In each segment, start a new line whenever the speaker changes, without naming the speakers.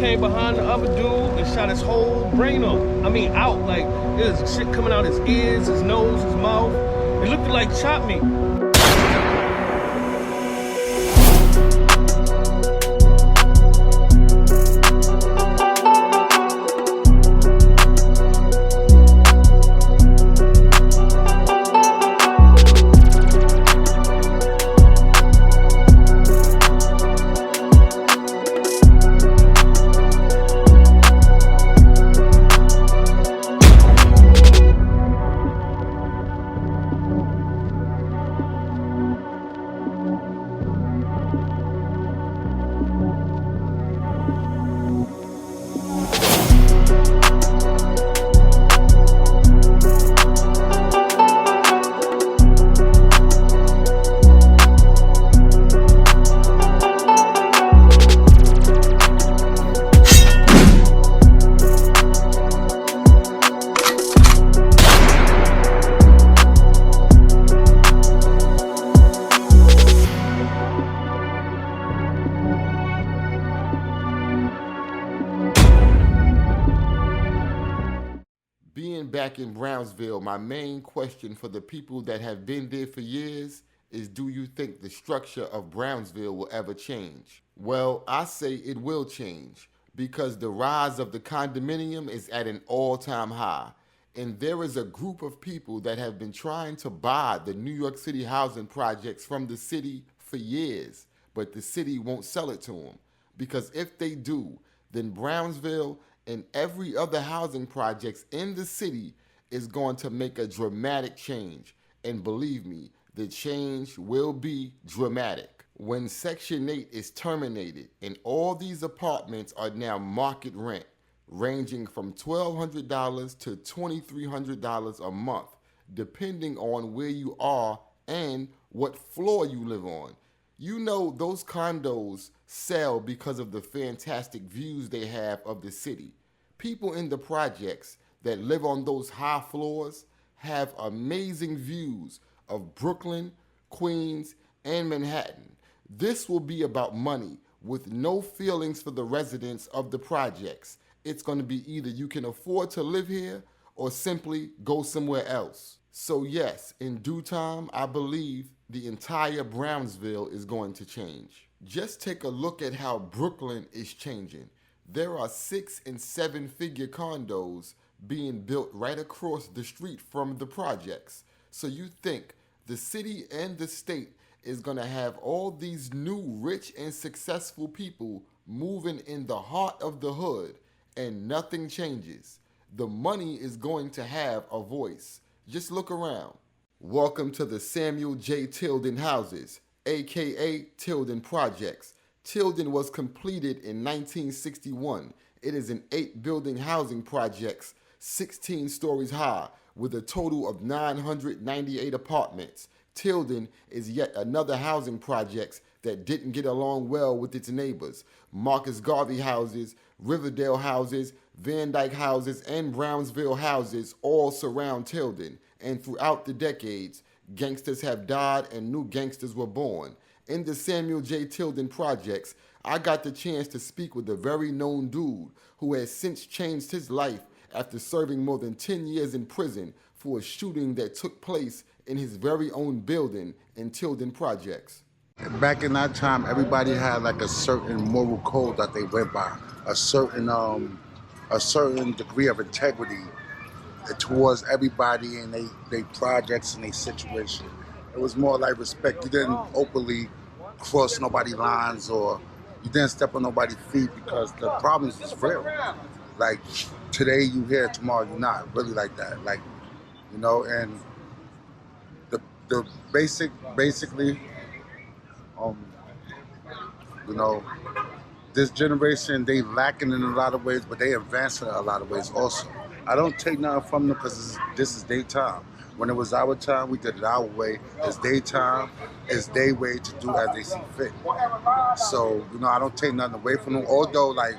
came behind the other dude and shot his whole brain off. I mean, out. Like, there's shit coming out his ears, his nose, his mouth. It looked like chopped meat.
Being back in Brownsville, my main question for the people that have been there for years is, do you think the structure of Brownsville will ever change? Well, I say it will change because the rise of the condominium is at an all-time high. And there is a group of people that have been trying to buy the New York City housing projects from the city for years, but the city won't sell it to them. Because if they do, then Brownsville and every other housing projects in the city is going to make a dramatic change. And believe me, the change will be dramatic. When Section 8 is terminated and all these apartments are now market rent, ranging from $1,200 to $2,300 a month, depending on where you are and what floor you live on. You know, those condos sell because of the fantastic views they have of the city. People in the projects that live on those high floors have amazing views of Brooklyn, Queens, and Manhattan. This will be about money with no feelings for the residents of the projects. It's going to be either you can afford to live here or simply go somewhere else. So yes, in due time, I believe the entire Brownsville is going to change. Just take a look at how Brooklyn is changing. There are 6- and 7-figure condos being built right across the street from the projects. So you think the city and the state is going to have all these new rich and successful people moving in the heart of the hood and nothing changes. The money is going to have a voice. Just look around. Welcome to the Samuel J. Tilden houses, aka Tilden Projects. Tilden was completed in 1961. It is an 8-building housing projects, 16 stories high, with a total of 998 apartments. Tilden is yet another housing projects that didn't get along well with its neighbors. Marcus Garvey houses, Riverdale houses, Van Dyke houses, and Brownsville houses all surround Tilden. And throughout the decades, gangsters have died and new gangsters were born. In the Samuel J. Tilden projects, I got the chance to speak with a very known dude who has since changed his life after serving more than 10 years in prison for a shooting that took place in his very own building in Tilden projects.
Back in that time, everybody had like a certain moral code that they went by, a certain degree of integrity towards everybody and they projects and they situation. It was more like respect. You didn't openly cross nobody's lines or you didn't step on nobody's feet because the problems is real. Like today you here, tomorrow you're not. Really like that. Like, you know, and the basically, you know, this generation, they lacking in a lot of ways, but they advancing in a lot of ways also. I don't take nothing from them because this is their time. When it was our time, we did it our way. It's their time. It's their way to do as they see fit. So, you know, I don't take nothing away from them. Although, like,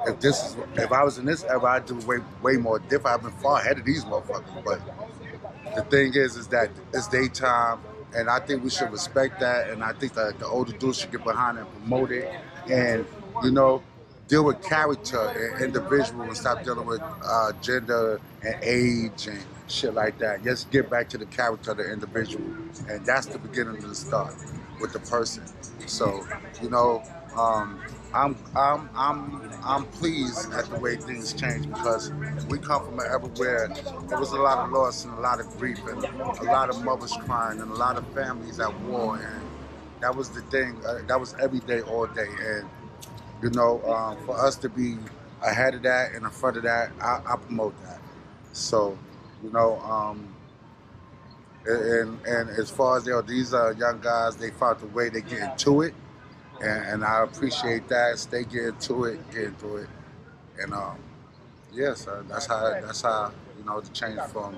if I was in this era, I'd do way more different. I've been far ahead of these motherfuckers. But the thing is that it's their time, and I think we should respect that. And I think that the older dudes should get behind it and promote it. And, you know, deal with character and individual and stop dealing with gender and age and shit like that. Just get back to the character of the individual, and that's the beginning of the start with the person. So, you know, I'm pleased at the way things change, because we come from an era where there was a lot of loss and a lot of grief and a lot of mothers crying and a lot of families at war, and that was the thing. That was every day, all day, and you know, for us to be ahead of that and in front of that, I promote that. So, you know, and as far as these young guys, they found the way they get into it, and I appreciate that. Stay get into it, and yes, that's how you know the change from,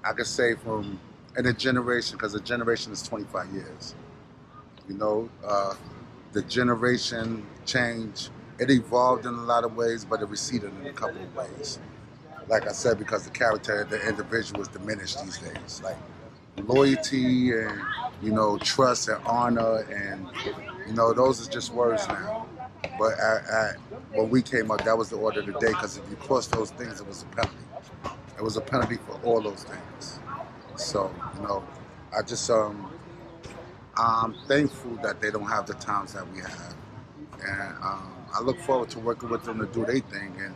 I could say, from in a generation, because a generation is 25 years. You know, the generation change, it evolved in a lot of ways, but it receded in a couple of ways. Like I said, because the character of the individual is diminished these days. Like loyalty and, you know, trust and honor, and, you know, those are just words now. But when we came up, that was the order of the day, because if you crossed those things, it was a penalty. It was a penalty for all those things. So, you know, I just, I'm thankful that they don't have the times that we have. And I look forward to working with them to do their thing and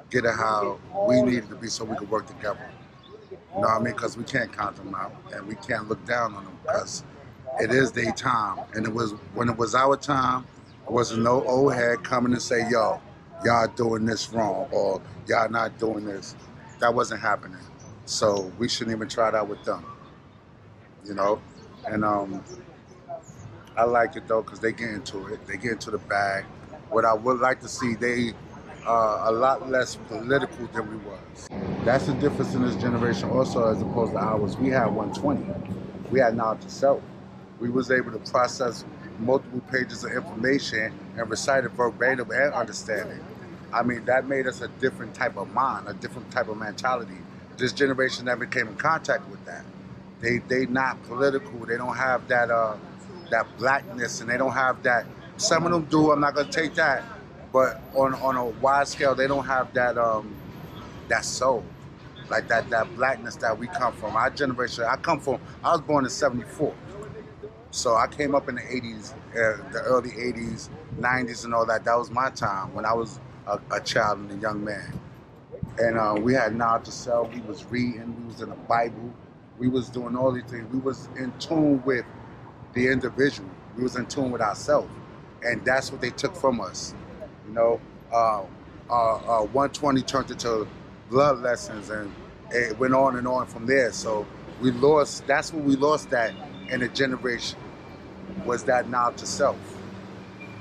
get it how we need it to be, so we can work together. You know what I mean? Because we can't count them out, and we can't look down on them, because it is their time. And it was, when it was our time, there wasn't no old head coming and say, yo, y'all doing this wrong, or y'all not doing this. That wasn't happening. So we shouldn't even try that with them, you know? And I like it though, because they get into it. They get into the bag. What I would like to see, they are a lot less political than we was. That's the difference in this generation also, as opposed to ours. We had 120. We had knowledge of self. We was able to process multiple pages of information and recite it verbatim and understand it. I mean, that made us a different type of mind, a different type of mentality. This generation never came in contact with that. They not political. They don't have that that blackness, and they don't have that. Some of them do. I'm not gonna take that, but on a wide scale, they don't have that that soul, like that blackness that we come from. Our generation. I was born in '74, so I came up in the '80s, the early '80s, '90s, and all that. That was my time when I was a child and a young man. And we had knowledge of self. We was reading. We was in the Bible. We was doing all these things. We was in tune with the individual. We was in tune with ourselves, and that's what they took from us. You know, 120 turned into blood lessons, and it went on and on from there. So we lost. That's when we lost that in a generation. Was that knowledge of self,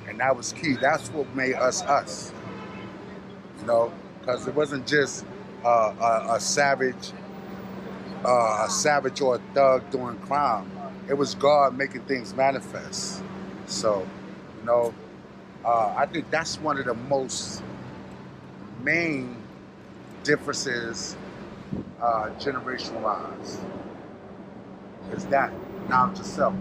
and that was key. That's what made us us. You know, because it wasn't just a savage or a thug doing crime. It was God making things manifest. So, you know, I think that's one of the most main differences generation-wise, is that knowledge of self.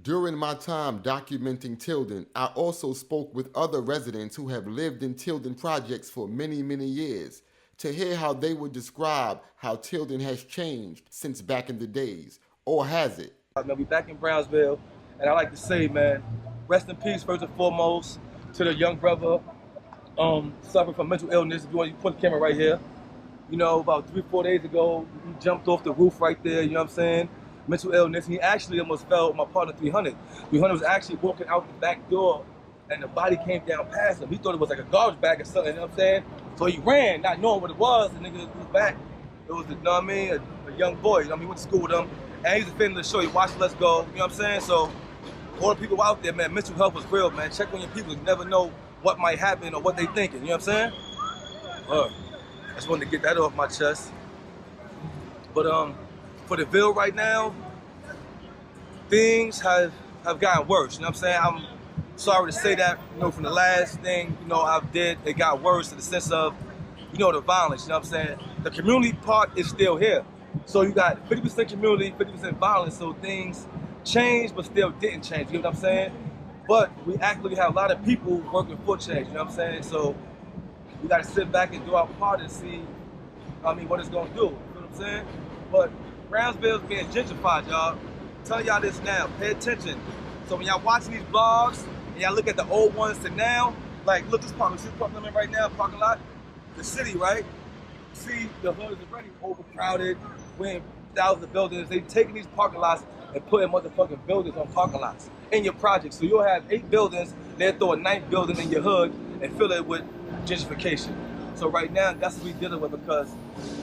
During my time documenting Tilden, I also spoke with other residents who have lived in Tilden projects for many, many years, to hear how they would describe how Tilden has changed since back in the days, or has it?
We back in Brownsville, and I like to say, man, rest in peace first and foremost to the young brother suffering from mental illness. If you want to put the camera right here. You know, about 3 or 4 days ago, he jumped off the roof right there, you know what I'm saying? Mental illness. He actually almost fell with my partner 300. 300 was actually walking out the back door, and the body came down past him. He thought it was like a garbage bag or something, you know what I'm saying? So he ran, not knowing what it was. The nigga was back. It was, you know what I mean, a young boy. You know what I mean? He went to school with him. And he's a fan of the show. He watched Let's Go. You know what I'm saying? So all the people out there, man, mental health is real, man. Check on your people. You never know what might happen or what they thinking. You know what I'm saying? I just wanted to get that off my chest. But for the Ville right now, things have gotten worse. You know what I'm saying? I'm sorry to say that, you know, from the last thing, you know, I did, it got worse in the sense of, you know, the violence, you know what I'm saying? The community part is still here. So you got 50% community, 50% violence, so things changed but still didn't change, you know what I'm saying? But we actually have a lot of people working for change, you know what I'm saying? So we gotta sit back and do our part and see, what it's gonna do, you know what I'm saying? But Brownsville's being gentrified, y'all. Tell y'all this now, pay attention. So when y'all watching these vlogs, and y'all look at the old ones to now, like look this parking, see the parking lot right now, parking lot? The city, right? See, the hood is already overcrowded. We're in thousands of buildings. They taking these parking lots and putting motherfucking buildings on parking lots in your project. So you'll have 8 buildings, they'll throw a 9th building in your hood and fill it with gentrification. So right now, that's what we're dealing with because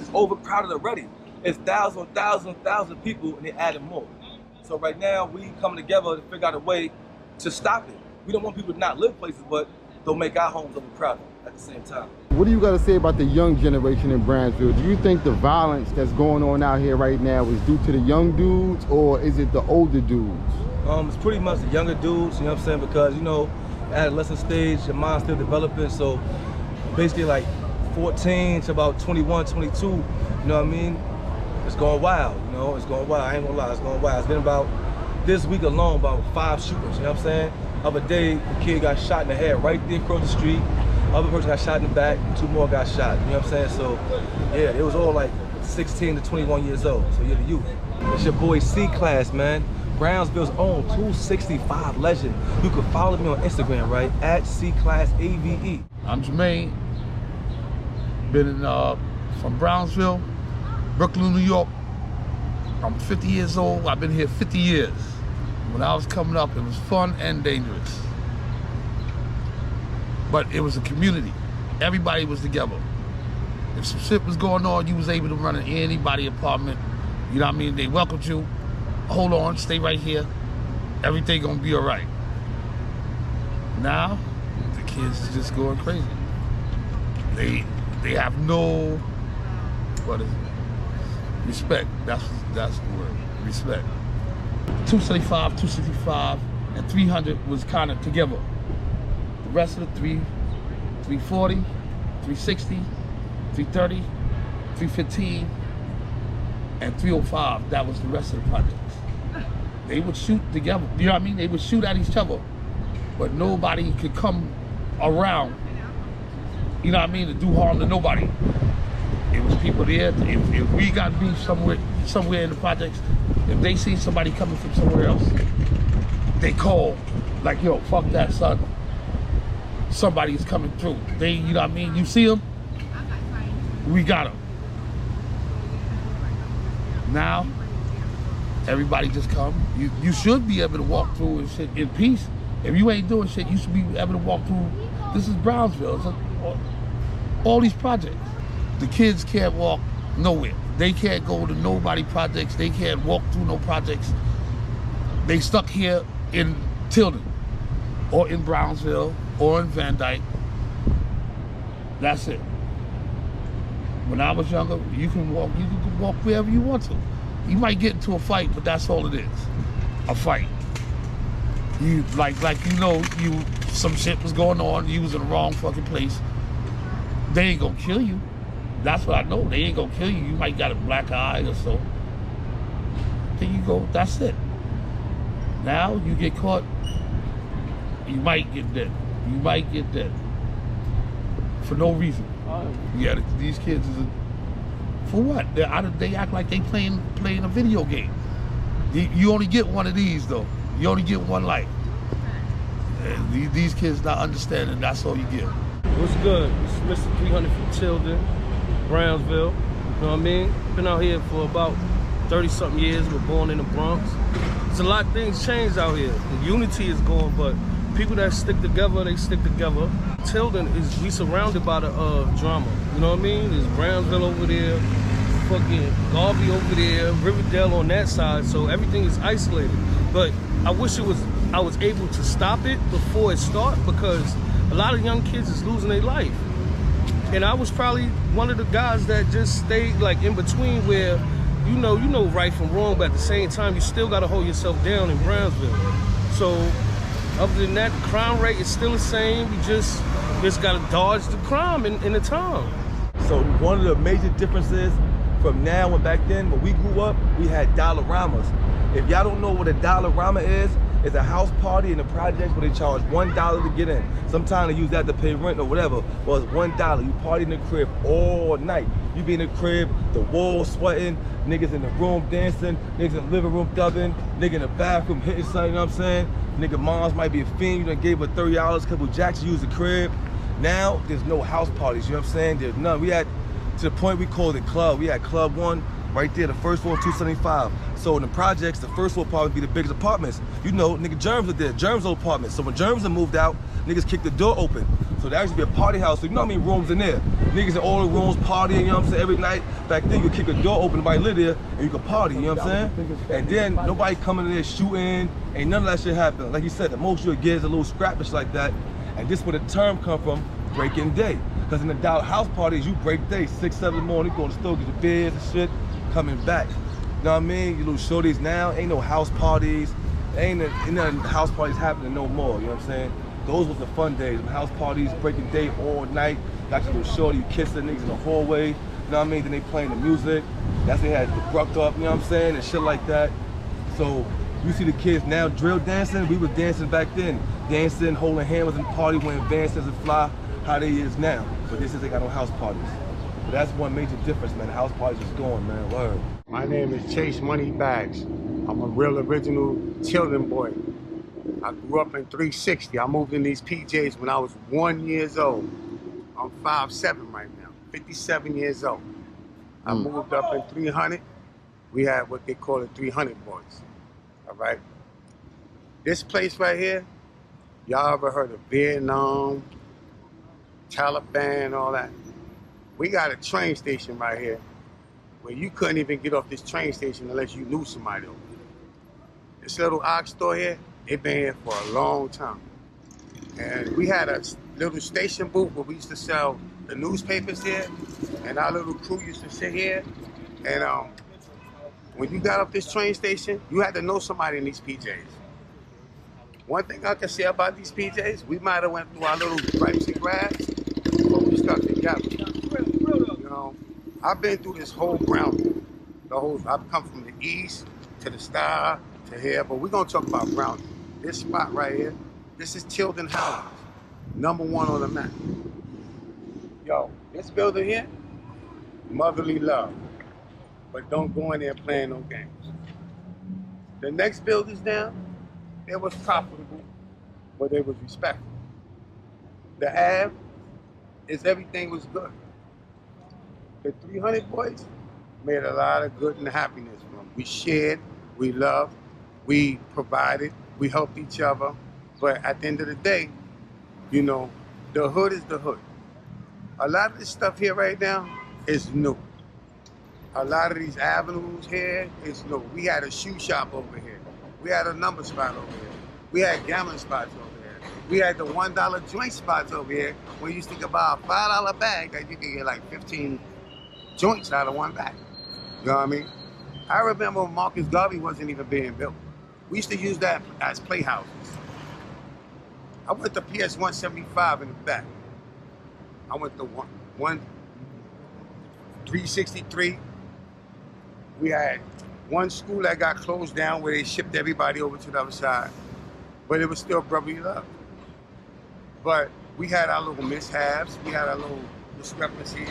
it's overcrowded already. It's thousands of people and they're adding more. So right now, we coming together to figure out a way to stop it. We don't want people to not live places, but they'll make our homes overcrowded at the same time.
What do you got to say about the young generation in Brownsville? Do you think the violence that's going on out here right now is due to the young dudes or is it the older dudes?
It's pretty much the younger dudes, you know what I'm saying? Because, you know, adolescent stage, your mind's still developing. So basically like 14 to about 21, 22, you know what I mean? It's going wild, you know, it's going wild. I ain't gonna lie, it's going wild. It's been about, this week alone, about 5 shooters, you know what I'm saying? Other day, the kid got shot in the head right there across the street. Other person got shot in the back, 2 more got shot, you know what I'm saying? So, yeah, it was all like 16 to 21 years old, so you're the youth. It's your boy C-Class, man. Brownsville's own 265 legend. You can follow me on Instagram, right? At C-Class-AVE.
I'm Jermaine. Been from Brownsville, Brooklyn, New York. I'm 50 years old. I've been here 50 years. When I was coming up, it was fun and dangerous. But it was a community. Everybody was together. If some shit was going on, you was able to run in anybody's apartment. You know what I mean? They welcomed you. Hold on, stay right here. Everything gonna be all right. Now, the kids is just going crazy. They have no, what is it? Respect. That's the word. Respect. 275, 265, and 300 was kind of together. The rest of the 340, 360, 330, 315, and 305, that was the rest of the projects. They would shoot together, you know what I mean? They would shoot at each other, but nobody could come around, you know what I mean, to do harm to nobody. It was people there. If we got beef somewhere in the projects, if they see somebody coming from somewhere else, they call, like, yo, fuck that, son. Somebody's coming through. They, you know what I mean? You see them, we got them. Now, everybody just come. You should be able to walk through and shit in peace. If you ain't doing shit, you should be able to walk through. This is Brownsville. It's all these projects. The kids can't walk nowhere. They can't go to nobody projects. They can't walk through no projects. They stuck here in Tilden or in Brownsville or in Van Dyke. That's it. When I was younger, you can walk wherever you want to. You might get into a fight, but that's all it is. A fight. You like some shit was going on, you was in the wrong fucking place. They ain't gonna kill you. That's what I know. They ain't gonna kill you. You might got a black eye or so. There you go. That's it. Now you get caught, you might get dead. You might get dead. For no reason. Yeah, these kids is for what? They act like they playing a video game. You only get one of these though. You only get one life. And these kids not understanding. That's all you get.
What's good? It's Mr. 300 from Tilden, Brownsville. You know what I mean? Been out here for about 30-something years. We're born in the Bronx. There's a lot of things changed out here. The unity is gone, but people that stick together, they stick together. Tilden we surrounded by the drama. You know what I mean? There's Brownsville over there, fucking Garvey over there, Riverdale on that side. So everything is isolated. But I wish I was able to stop it before it started, because a lot of young kids is losing their life. And I was probably one of the guys that just stayed like in between, where you know right from wrong, but at the same time you still gotta hold yourself down in Brownsville. So other than that, the crime rate is still the same. You just gotta dodge the crime in the town.
So one of the major differences from now and back then, when we grew up, we had Dollaramas. If y'all don't know what a Dollarama is, It's a house party in the projects where they charge $1 to get in. Sometimes they use that to pay rent or whatever. Well, it's $1. You party in the crib all night. You be in the crib, the walls sweating, niggas in the room dancing, niggas in the living room dubbing, nigga in the bathroom hitting something, you know what I'm saying? Nigga moms might be a fiend, you done gave her $30, couple jacks to use the crib. Now, there's no house parties, you know what I'm saying? There's none. We had, to the point we called it club. We had Club 1 right there, the first floor, 275. So in the projects, the first floor apartment would be the biggest apartments. You know, nigga Germs are there, Germs' old apartments. So when Germs had moved out, niggas kicked the door open. So there used to be a party house, so you know how many rooms in there? Niggas in all the rooms partying, you know what I'm saying, every night. Back then, you could kick the door open, nobody lived there, and you could party, you know what I'm saying? And then nobody coming in there shooting, ain't none of that shit happen. Like you said, the most you'll get is a little scrappish like that. And this where the term come from, breaking day. Because in the house parties, you break day, 6, 7 in the morning, you go to the store, get your beers and shit, coming back. You know what I mean? You little shorties now, ain't no house parties, ain't no house parties happening no more, you know what I'm saying? Those was the fun days, house parties, breaking day all night, got your little shorty, you kissing niggas in the hallway, you know what I mean? Then they playing the music, that's when they had the brucked up, you know what I'm saying, and shit like that. So you see the kids now drill dancing, we was dancing back then, dancing, holding hands and party when Vans and fly, how they is now. But this is they got no house parties. But that's one major difference, man. House parties is gone, man. Word.
My name is Chase Money Bags. I'm a real original Tilden boy. I grew up in 360. I moved in these PJs when I was 1 year old. I'm 5'7" right now, 57 years old. I moved up in 300. We had what they call the 300 boys, all right? This place right here, y'all ever heard of Vietnam, Taliban, all that? We got a train station right here where you couldn't even get off this train station unless you knew somebody over there. This little ox store here, it been here for a long time. And we had a little station booth where we used to sell the newspapers here, and our little crew used to sit here. And when you got off this train station, you had to know somebody in these PJs. One thing I can say about these PJs, we might have went through our little gripes and grabs, but we stuck together. You know, I've been through this whole Brownsville. I've come from the east to the star to here, but we're gonna talk about Brownsville. This spot right here, this is Tilden House, #1 on the map. Yo, this building here, motherly love, but don't go in there playing no games. The next buildings down, it was profitable, but it was respectful. The Ave is everything was good. The 300 boys made a lot of good and happiness from them. We shared, we loved, we provided, we helped each other. But at the end of the day, you know, the hood is the hood. A lot of this stuff here right now is new. A lot of these avenues here is new. We had a shoe shop over here. We had a number spot over here. We had gambling spots over here. We had the $1 joint spots over here where you used to buy a $5 bag that you could get like 15 joints out of one bag. You know what I mean? I remember when Marcus Garvey wasn't even being built. We used to use that as playhouses. I went to PS 175 in the back. I went to 363. We had one school that got closed down where they shipped everybody over to the other side, but it was still brotherly love. But we had our little mishaps, we had our little discrepancies,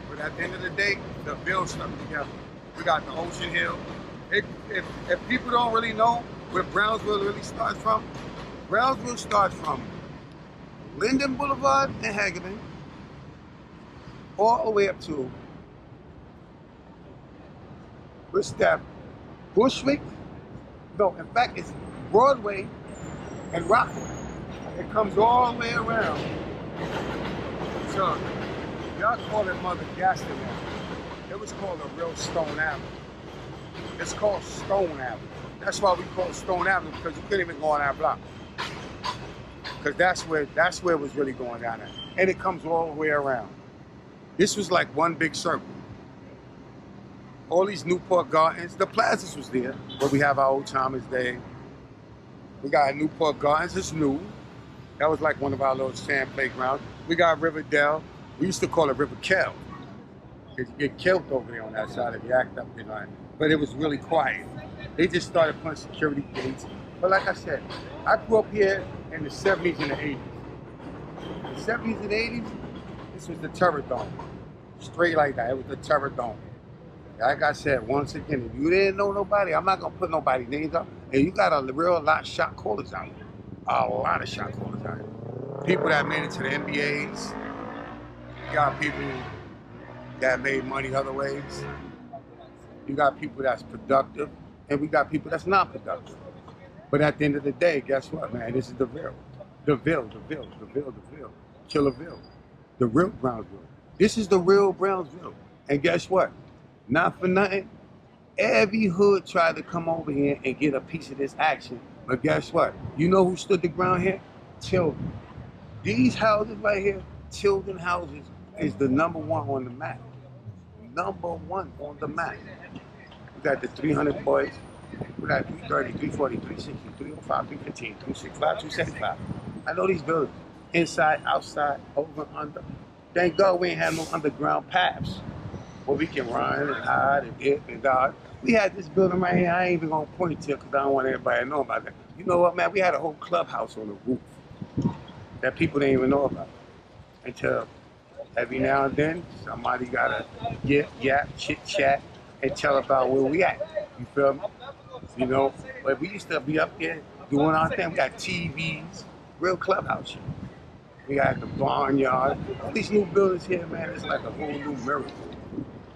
but at the end of the day, the Ville stuck together. We got the Ocean Hill. If people don't really know where Brownsville really starts from, Brownsville starts from Linden Boulevard and Hagerman, all the way up to, what's that, Bushwick? No, in fact, it's Broadway and Rockland. It comes all the way around. So, y'all call it Mother Gaston Avenue. It was called a real Stone Avenue. It's called Stone Avenue. That's why we call it Stone Avenue, because you couldn't even go on our block. Because that's where it was really going down at. And it comes all the way around. This was like one big circle. All these Newport Gardens, the plazas was there, where we have our old timers day. We got Newport Gardens, it's new. That was like one of our little sand playgrounds. We got Riverdale. We used to call it River Kell. Because you get killed over there on that side if you act up, you know. But it was really quiet. They just started putting security gates. But like I said, I grew up here in the 70s and the 80s. The 70s and 80s, this was the Terror Dome. Straight like that, it was the Terror Dome. Like I said, once again, if you didn't know nobody, I'm not gonna put nobody's names up. And you got a real lot of shot callers out here. A lot of shot callers out here. People that made it to the NBAs. You got people that made money other ways. You got people that's productive, and we got people that's not productive. But at the end of the day, guess what, man? This is the Ville. The Ville. Killer Ville. The real Brownsville. This is the real Brownsville. And guess what? Not for nothing, every hood tried to come over here and get a piece of this action. But guess what? You know who stood the ground here? Tilden. These houses right here, Tilden houses, is the #1 on the map. #1 on the map. We got the 300 boys. We got 330, 340, 360, 305, 315, 365, 275. I know these buildings. Inside, outside, over, under. Thank God we ain't have no underground paths where we can run and hide and dip and dodge. We had this building right here. I ain't even gonna point to it because I don't want everybody to know about that. You know what, man? We had a whole clubhouse on the roof that people didn't even know about. Until every now and then, somebody gotta yap, chit chat, and tell about where we at. You feel me? You know, but we used to be up there doing our thing. We got TVs, real clubhouse shit. We got the barnyard. All these new buildings here, man, it's like a whole new miracle.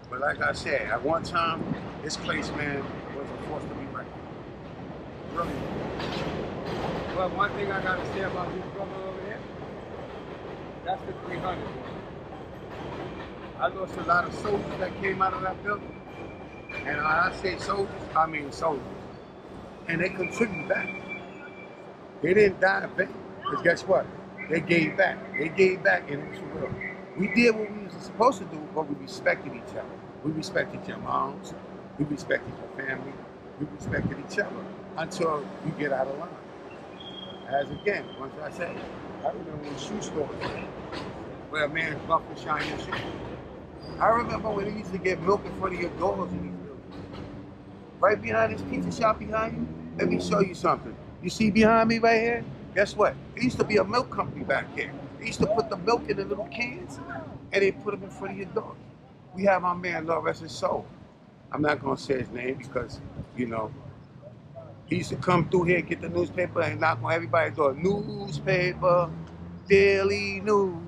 But like I said, at one time, this place, man, was a force to be reckoned with. Really. But one thing I gotta say about this brother over here, that's the 300. I lost a lot of soldiers that came out of that building. And when I say soldiers, I mean soldiers. And they contribute back. They didn't die in vain. Because guess what? They gave back. They gave back, and it was real. We did what we were supposed to do, but we respected each other. We respected your moms. We respected your family. We respected each other until you get out of line. As again, once I say, I remember when shoe stores where a man's buff and shiny shoes. I remember when they used to get milk in front of your doors in these buildings. Right behind this pizza shop behind you, let me show you something. You see behind me right here? Guess what? There used to be a milk company back here. They used to put the milk in the little cans and they put them in front of your door. We have our man, Lord rest his soul. I'm not gonna say his name because, you know, he used to come through here, get the newspaper and knock on everybody's door. Newspaper, daily news.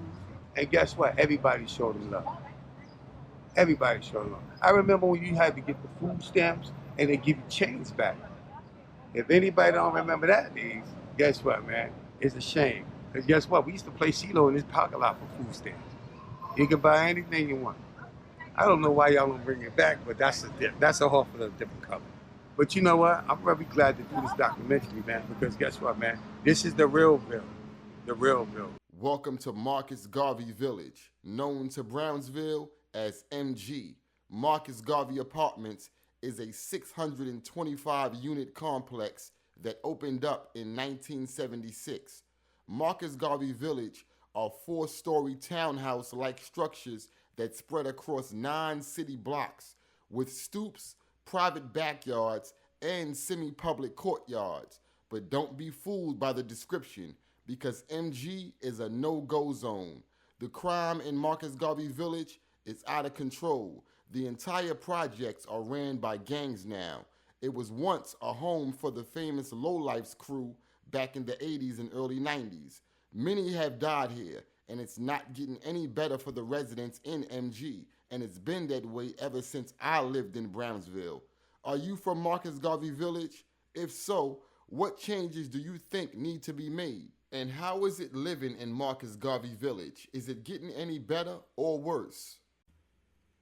And guess what? Everybody showed him love. Everybody showed him love. I remember when you had to get the food stamps and they give you change back. If anybody don't remember that days, guess what, man? It's a shame. Because guess what? We used to play CeeLo in this parking lot for food stamps. You can buy anything you want. I don't know why y'all don't bring it back, but that's a whole for a different color. But you know what? I'm very glad to do this documentary, man, because guess what, man? This is the real Ville. The real Ville.
Welcome to Marcus Garvey Village, known to Brownsville as MG. Marcus Garvey Apartments is a 625-unit complex that opened up in 1976. Marcus Garvey Village are 4-story townhouse-like structures that spread across 9 city blocks with stoops, private backyards, and semi-public courtyards. But don't be fooled by the description, because MG is a no-go zone. The crime in Marcus Garvey Village is out of control. The entire projects are ran by gangs now. It was once a home for the famous Lowlifes crew back in the 80s and early 90s. Many have died here, and it's not getting any better for the residents in MG, and it's been that way ever since I lived in Brownsville. Are you from Marcus Garvey Village? If so, what changes do you think need to be made? And how is it living in Marcus Garvey Village? Is it getting any better or worse?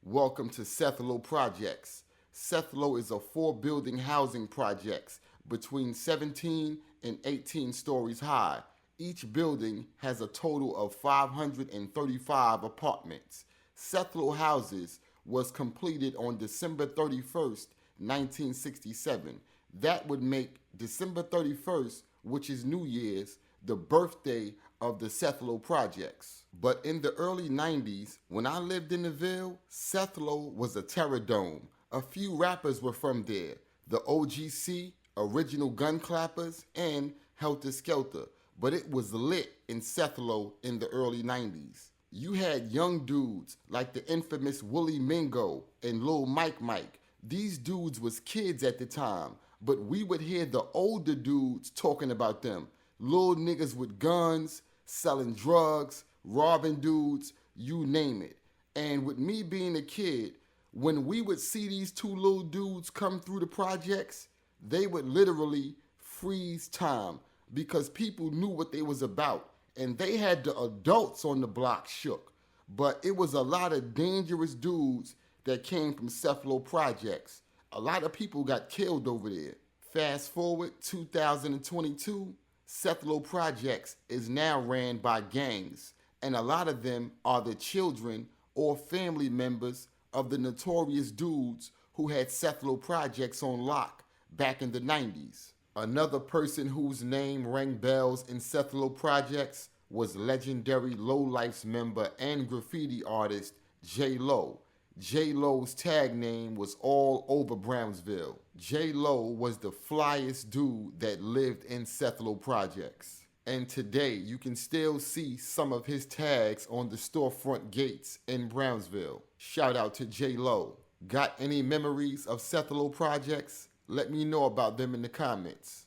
Welcome to Sethlo Projects. Sethlo is a 4-building housing projects between 17 and 18 stories high. Each building has a total of 535 apartments. Sethlo Houses was completed on December 31st, 1967. That would make December 31st, which is New Year's, the birthday of the Sethlo projects. But in the early 90s, when I lived in the Ville, Sethlo was a terror dome. A few rappers were from there. The OGC, Original Gun Clappers, and Helter Skelter, but it was lit in Cethlo in the early 90s. You had young dudes like the infamous Willie Mingo and Lil Mike. These dudes was kids at the time, but we would hear the older dudes talking about them. Little niggas with guns, selling drugs, robbing dudes, you name it. And with me being a kid, when we would see these two little dudes come through the projects, they would literally freeze time because people knew what they was about. And they had the adults on the block shook. But it was a lot of dangerous dudes that came from Cethlo projects. A lot of people got killed over there. Fast forward 2022, Cethlo projects is now ran by gangs. And a lot of them are the children or family members of the notorious dudes who had Cethlo projects on lock back in the 90s. Another person whose name rang bells in Cethlo projects was legendary Low Lifes member and graffiti artist J-Lo. J-Lo's tag name was all over Brownsville. J-Lo was the flyest dude that lived in Cethlo projects. And today you can still see some of his tags on the storefront gates in Brownsville. Shout out to J-Lo. Got any memories of Cethlo projects? Let me know about them in the comments.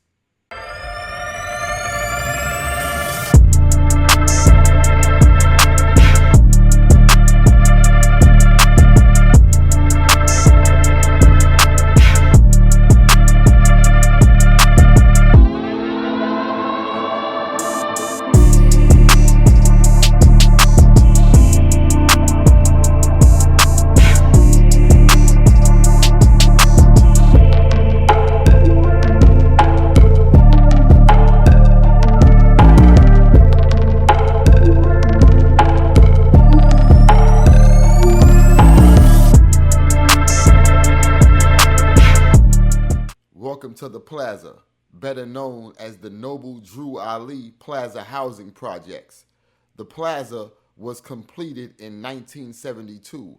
Welcome to the Plaza, better known as the Noble Drew Ali Plaza Housing Projects. The Plaza was completed in 1972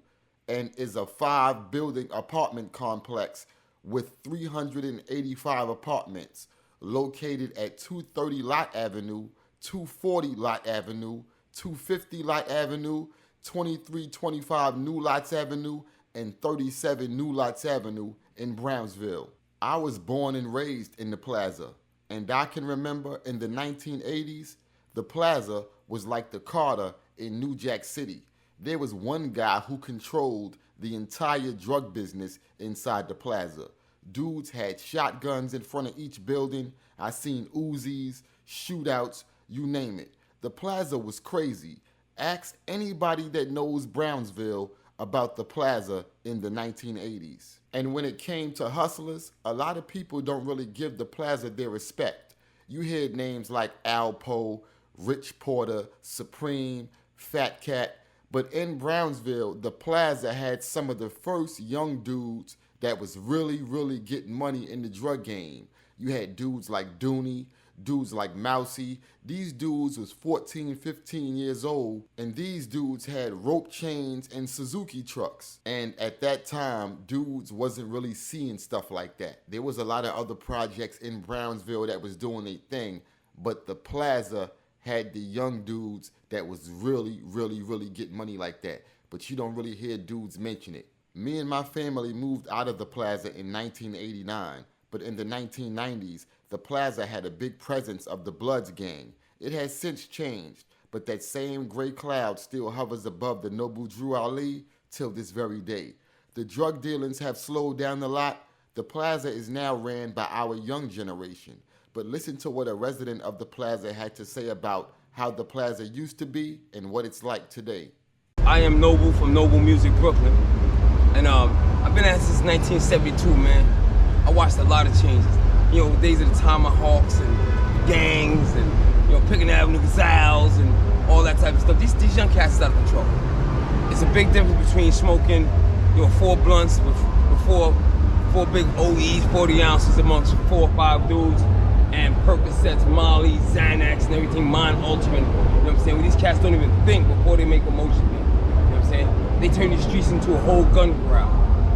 and is a 5-building apartment complex with 385 apartments located at 230 Lot Avenue, 240 Lot Avenue, 250 Lot Avenue, 2325 New Lots Avenue, and 37 New Lots Avenue in Brownsville. I was born and raised in the Plaza, and I can remember in the 1980s, the Plaza was like the Carter in New Jack City. There was one guy who controlled the entire drug business inside the Plaza. Dudes had shotguns in front of each building. I seen Uzis, shootouts, you name it. The Plaza was crazy. Ask anybody that knows Brownsville about the Plaza in the 1980s. And when it came to hustlers, a lot of people don't really give the Plaza their respect. You hear names like Alpo, Rich Porter, Supreme, Fat Cat, but in Brownsville, the Plaza had some of the first young dudes that was really getting money in the drug game. You had dudes like Dooney, dudes like Mousy. These dudes was 14, 15 years old, and these dudes had rope chains and Suzuki trucks. And at that time, dudes wasn't really seeing stuff like that. There was a lot of other projects in Brownsville that was doing their thing, but the Plaza had the young dudes that was really getting money like that. But you don't really hear dudes mention it. Me and my family moved out of the Plaza in 1989, but in the 1990s, the Plaza had a big presence of the Bloods gang. It has since changed, but that same gray cloud still hovers above the Noble Drew Ali till this very day. The drug dealings have slowed down a lot. The Plaza is now ran by our young generation. But listen to what a resident of the Plaza had to say about how the Plaza used to be and what it's like today.
I am Noble from Noble Music Brooklyn, and I've been at it since 1972, man. I watched a lot of changes. You know, days of the Tomahawks and gangs and, you know, Picking Avenue Gazelles and all that type of stuff. These young cats is out of control. It's a big difference between smoking, you know, 4 blunts with four big OEs, 40 ounces amongst 4 or 5 dudes, and Percocets, Molly, Xanax, and everything, mind-altering. You know what I'm saying? Well, these cats don't even think before they make a motion. You know what I'm saying? They turn these streets into a whole gun corral.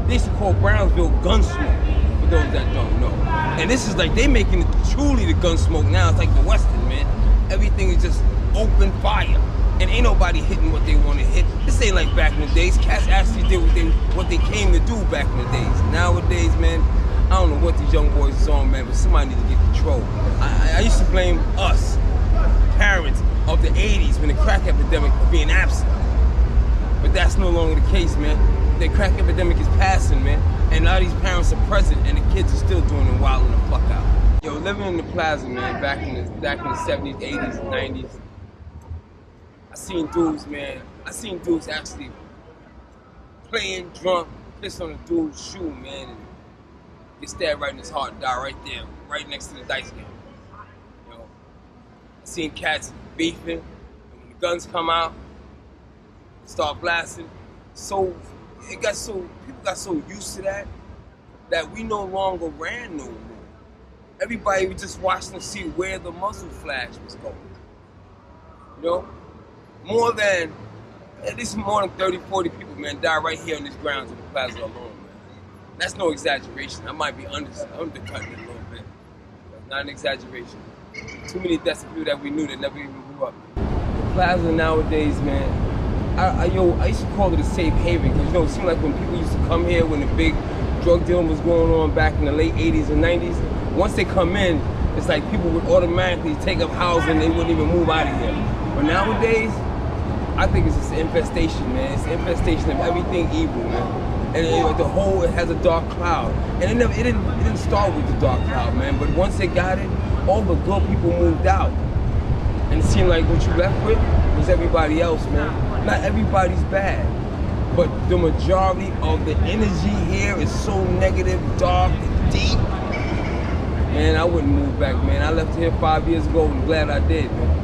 They used to call Brownsville Gunsmoke, for those that don't know. And this is like, they making it truly the Gunsmoke now. It's like the Western, man. Everything is just open fire. And ain't nobody hitting what they want to hit. This ain't like back in the days. Cats actually did what they came to do back in the days. Nowadays, man, I don't know what these young boys is on, man, but somebody need to get control. I used to blame us, parents of the 80s, when the crack epidemic for being absent. But that's no longer the case, man. The crack epidemic is passing, man. And a lot of these parents are present, and the kids are still doing it wilding the fuck out. Yo, living in the plaza, man, back in the 70s, 80s, and 90s, I seen dudes actually playing drunk, piss on a dude's shoe, man, and get stabbed right in his heart and die right there, right next to the dice game. You know, I seen cats beefing, and when the guns come out, start blasting. People got so used to that we no longer ran no more. Everybody was just watching to see where the muzzle flash was going. You know? At least more than 30, 40 people, man, died right here on these grounds in the plaza alone, man. That's no exaggeration. I might be undercutting it a little bit. That's not an exaggeration. Too many deaths of people that we knew that never even grew up. The plaza nowadays, man, I used to call it a safe haven, because, you know, it seemed like when people used to come here when the big drug dealing was going on back in the late 80s and 90s, once they come in, it's like people would automatically take up housing, they wouldn't even move out of here. But nowadays, I think it's just an infestation, man. It's an infestation of everything evil, man. And it has a dark cloud. And it didn't start with the dark cloud, man. But once they got it, all the good people moved out. And it seemed like what you left with was everybody else, man. Not everybody's bad, but the majority of the energy here is so negative, dark, and deep. Man, I wouldn't move back, man. I left here 5 years ago and glad I did, man.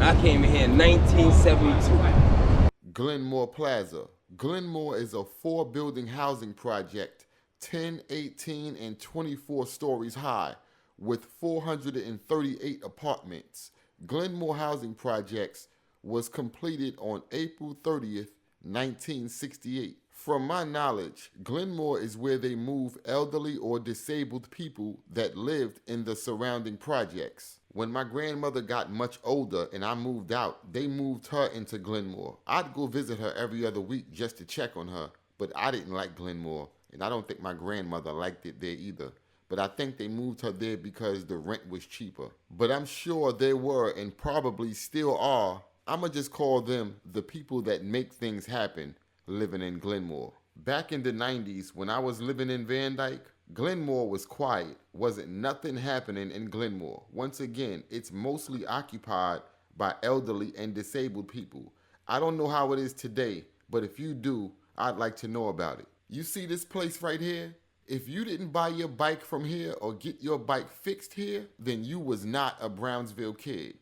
I came in here in 1972.
Glenmore Plaza. Glenmore is a 4-building housing project, 10, 18, and 24 stories high, with 438 apartments. Glenmore Housing Projects was completed on April 30th, 1968. From my knowledge, Glenmore is where they move elderly or disabled people that lived in the surrounding projects. When my grandmother got much older and I moved out, they moved her into Glenmore. I'd go visit her every other week just to check on her, but I didn't like Glenmore, and I don't think my grandmother liked it there either. But I think they moved her there because the rent was cheaper. But I'm sure there were, and probably still are, I'ma just call them the people that make things happen living in Glenmore. Back in the 90s, when I was living in Van Dyke, Glenmore was quiet. Wasn't nothing happening in Glenmore. Once again, it's mostly occupied by elderly and disabled people. I don't know how it is today, but if you do, I'd like to know about it. You see this place right here? If you didn't buy your bike from here or get your bike fixed here, then you was not a Brownsville kid.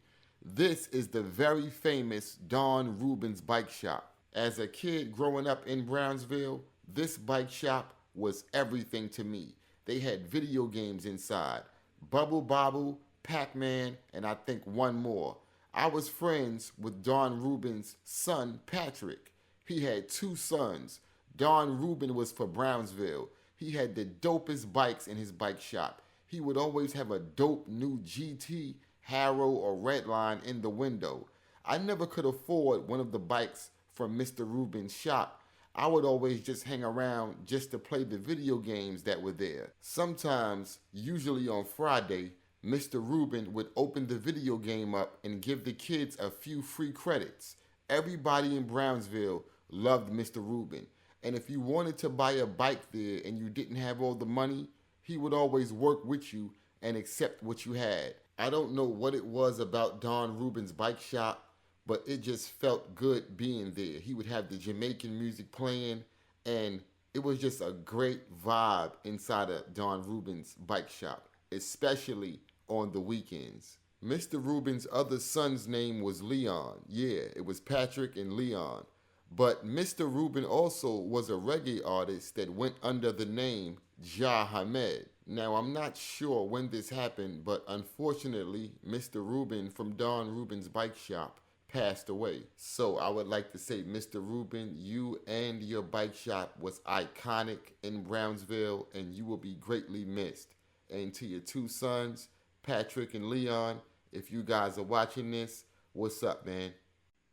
This is the very famous Don Rubin's Bike Shop. As a kid growing up in Brownsville, this bike shop was everything to me. They had video games inside, Bubble Bobble, Pac-Man, and I think one more. I was friends with Don Rubin's son, Patrick. He had 2 sons. Don Rubin was for Brownsville. He had the dopest bikes in his bike shop. He would always have a dope new GT, Harrow, or Redline in the window. I never could afford one of the bikes from Mr. Rubin's shop. I would always just hang around just to play the video games that were there. Sometimes, usually on Friday, Mr. Rubin would open the video game up and give the kids a few free credits. Everybody in Brownsville loved Mr. Rubin. And if you wanted to buy a bike there and you didn't have all the money, he would always work with you and accept what you had. I don't know what it was about Don Rubin's bike shop, but it just felt good being there. He would have the Jamaican music playing, and it was just a great vibe inside of Don Rubin's bike shop, especially on the weekends. Mr. Rubin's other son's name was Leon. Yeah, it was Patrick and Leon. But Mr. Rubin also was a reggae artist that went under the name Jah Hamed. Now, I'm not sure when this happened, but unfortunately, Mr. Rubin from Don Rubin's bike shop passed away. So I would like to say, Mr. Rubin, you and your bike shop was iconic in Brownsville, and you will be greatly missed. And to your two sons, Patrick and Leon, if you guys are watching this, what's up, man?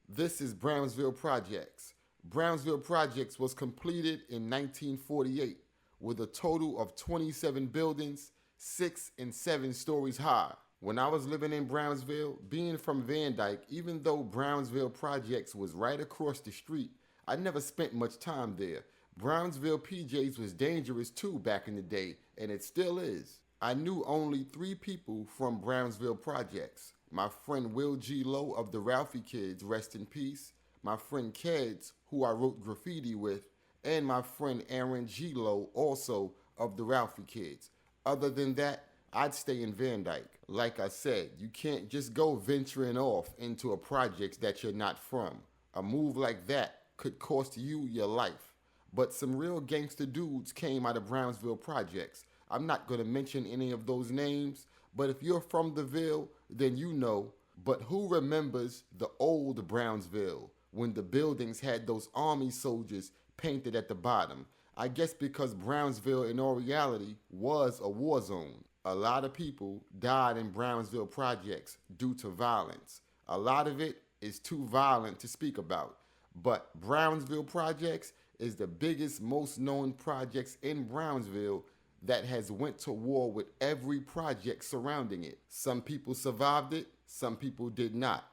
This is Brownsville Projects. Brownsville Projects was completed in 1948 with a total of 27 buildings, 6 and 7 stories high. When I was living in Brownsville, being from Van Dyke, even though Brownsville Projects was right across the street, I never spent much time there. Brownsville PJs was dangerous too back in the day, and it still is. I knew only 3 people from Brownsville Projects. My friend Will G. Lowe of the Ralphie Kids, rest in peace, my friend Keds, who I wrote graffiti with, and my friend Aaron G. Lowe, also of the Ralphie Kids. Other than that, I'd stay in Van Dyke. Like I said, you can't just go venturing off into a project that you're not from. A move like that could cost you your life. But some real gangster dudes came out of Brownsville Projects. I'm not going to mention any of those names, but if you're from the Ville, then you know. But who remembers the old Brownsville when the buildings had those army soldiers painted at the bottom? I guess because Brownsville in all reality was a war zone. A lot of people died in Brownsville Projects due to violence. A lot of it is too violent to speak about. But Brownsville Projects is the biggest, most known projects in Brownsville that has went to war with every project surrounding it. Some people survived it, some people did not.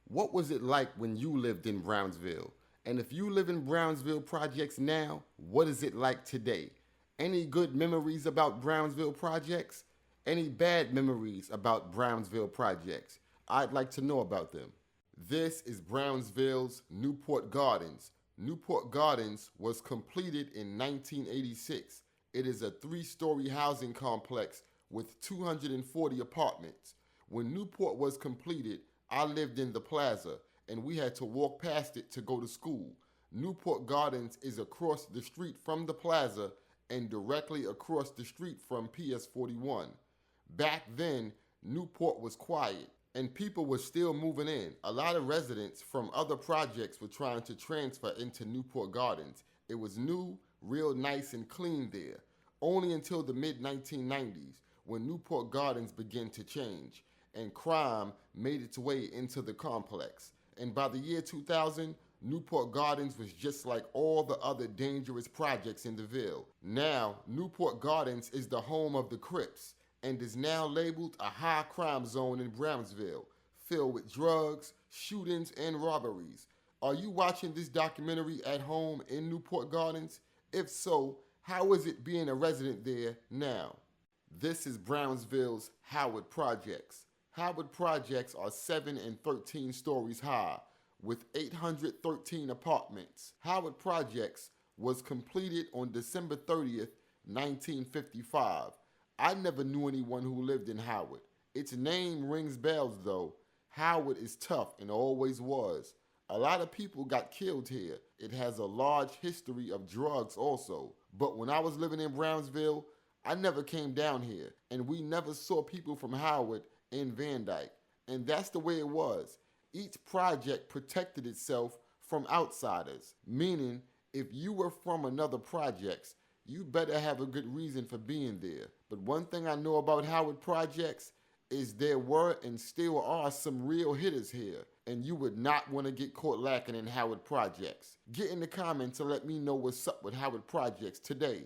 What was it like when you lived in Brownsville? And if you live in Brownsville Projects now, what is it like today? Any good memories about Brownsville Projects? Any bad memories about Brownsville Projects? I'd like to know about them. This is Brownsville's Newport Gardens. Newport Gardens was completed in 1986. It is a 3-story housing complex with 240 apartments. When Newport was completed, I lived in the plaza, and we had to walk past it to go to school. Newport Gardens is across the street from the plaza and directly across the street from PS 41. Back then, Newport was quiet, and people were still moving in. A lot of residents from other projects were trying to transfer into Newport Gardens. It was new, real nice and clean there. Only until the mid-1990s, when Newport Gardens began to change, and crime made its way into the complex. And by the year 2000, Newport Gardens was just like all the other dangerous projects in the Ville. Now, Newport Gardens is the home of the Crips, and is now labeled a high crime zone in Brownsville, filled with drugs, shootings, and robberies. Are you watching this documentary at home in Newport Gardens? If so, how is it being a resident there now? This is Brownsville's Howard Projects. Howard Projects are 7 and 13 stories high, with 813 apartments. Howard Projects was completed on December 30th, 1955. I never knew anyone who lived in Howard. Its name rings bells though. Howard is tough and always was. A lot of people got killed here. It has a large history of drugs also. But when I was living in Brownsville, I never came down here, and we never saw people from Howard in Van Dyke. And that's the way it was. Each project protected itself from outsiders, meaning if you were from another projects, you better have a good reason for being there. But one thing I know about Howard Projects is there were and still are some real hitters here, and you would not want to get caught lacking in Howard Projects. Get in the comments to let me know what's up with Howard Projects today.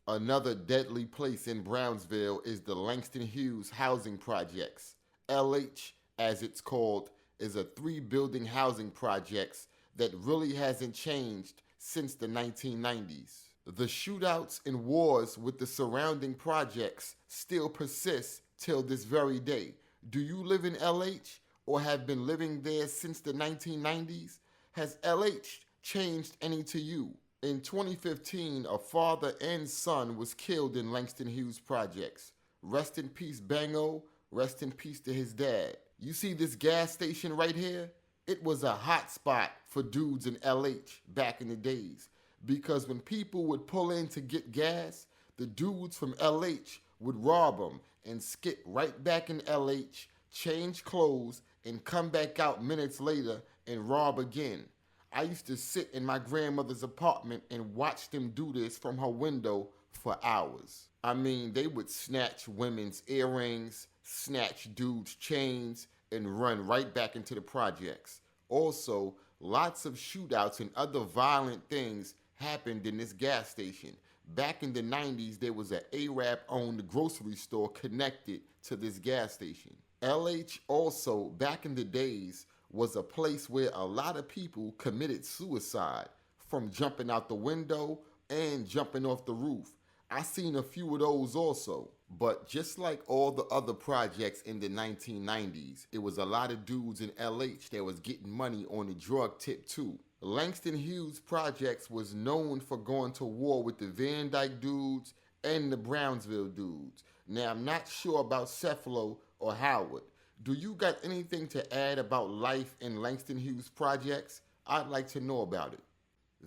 Another deadly place in Brownsville is the Langston Hughes Housing Projects. LH, as it's called, is a 3-building housing projects that really hasn't changed since the 1990s. The shootouts and wars with the surrounding projects still persist till this very day. Do you live in LH or have been living there since the 1990s? Has LH changed any to you? In 2015, a father and son was killed in Langston Hughes Projects. Rest in peace, Bango. Rest in peace to his dad. You see this gas station right here? It was a hot spot for dudes in LH back in the days. Because when people would pull in to get gas, the dudes from LH would rob them and skip right back in LH, change clothes, and come back out minutes later and rob again. I used to sit in my grandmother's apartment and watch them do this from her window for hours. I mean, they would snatch women's earrings, snatch dudes' chains, and run right back into the projects. Also, lots of shootouts and other violent things happened in this gas station. Back in the 90s, there was an Arab-owned grocery store connected to this gas station. LH also, back in the days, was a place where a lot of people committed suicide, from jumping out the window and jumping off the roof. I seen a few of those also. But just like all the other projects in the 1990s, it was a lot of dudes in LH that was getting money on the drug tip too. Langston Hughes Projects was known for going to war with the Van Dyke dudes and the Brownsville dudes. Now, I'm not sure about Cephalo or Howard. Do you got anything to add about life in Langston Hughes Projects? I'd like to know about it.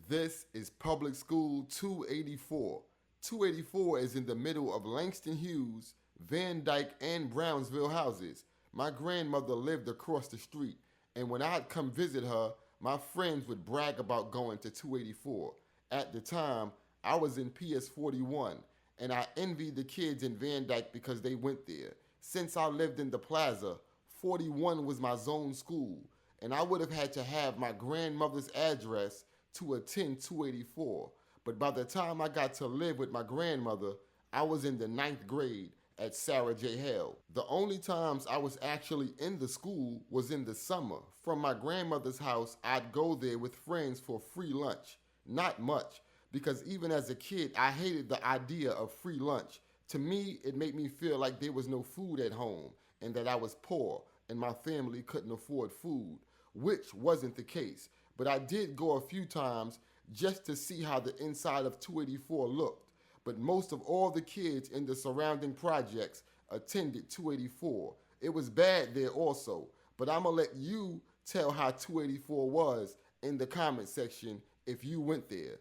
This is Public School 284. 284 is in the middle of Langston Hughes, Van Dyke, and Brownsville houses. My grandmother lived across the street, and when I'd come visit her, my friends would brag about going to 284. At the time, I was in PS 41, and I envied the kids in Van Dyke because they went there. Since I lived in the plaza, 41 was my zone school, and I would have had to have my grandmother's address to attend 284. But by the time I got to live with my grandmother, I was in the 9th grade at Sarah J. Hale. The only times I was actually in the school was in the summer. From my grandmother's house, I'd go there with friends for free lunch. Not much, because even as a kid, I hated the idea of free lunch. To me, it made me feel like there was no food at home and that I was poor and my family couldn't afford food, which wasn't the case. But I did go a few times just to see how the inside of 284 looked. But most of all the kids in the surrounding projects attended 284. It was bad there also, but I'm gonna let you tell how 284 was in the comment section if you went there.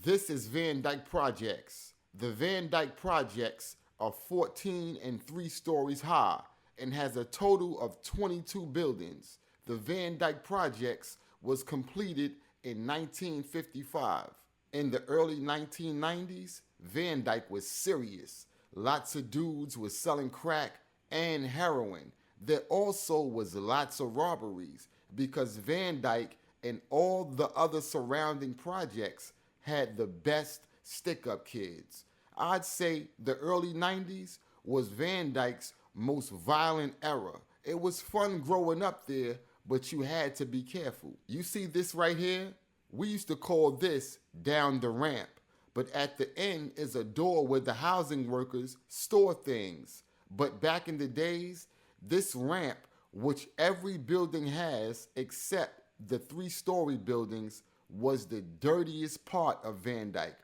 This is Van Dyke Projects. The Van Dyke Projects are 14 and 3 stories high and has a total of 22 buildings. The Van Dyke Projects was completed in 1955. In the early 1990s, Van Dyke was serious. Lots of dudes were selling crack and heroin. There also was lots of robberies because Van Dyke and all the other surrounding projects had the best stick-up kids. I'd say the early 90s was Van Dyke's most violent era. It was fun growing up there, but you had to be careful. You see this right here? We used to call this down the ramp, but at the end is a door where the housing workers store things. But back in the days, this ramp, which every building has except the 3-story buildings, was the dirtiest part of Van Dyke.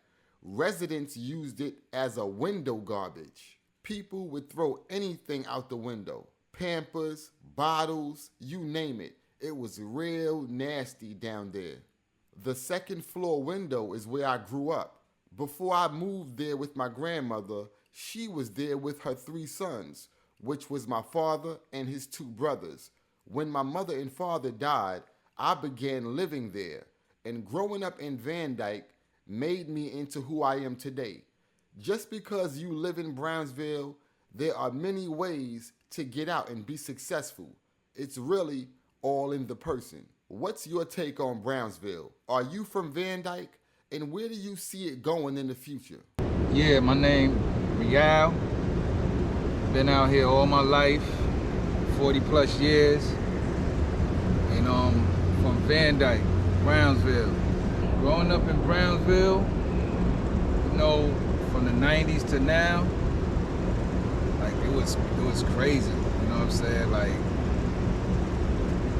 Residents used it as a window garbage. People would throw anything out the window. Pampers, bottles, you name it. It was real nasty down there. The 2nd floor window is where I grew up. Before I moved there with my grandmother, she was there with her 3 sons, which was my father and his 2 brothers. When my mother and father died, I began living there, and growing up in Van Dyke made me into who I am today. Just because you live in Brownsville, there are many ways to get out and be successful. It's really all in the person. What's your take on Brownsville? Are you from Van Dyke? And where do you see it going in the future?
Yeah, my name Rial. Been out here all my life, 40 plus years. And from Van Dyke, Brownsville. Growing up in Brownsville, you know, from the 90s to now, like it was crazy. You know what I'm saying? Like,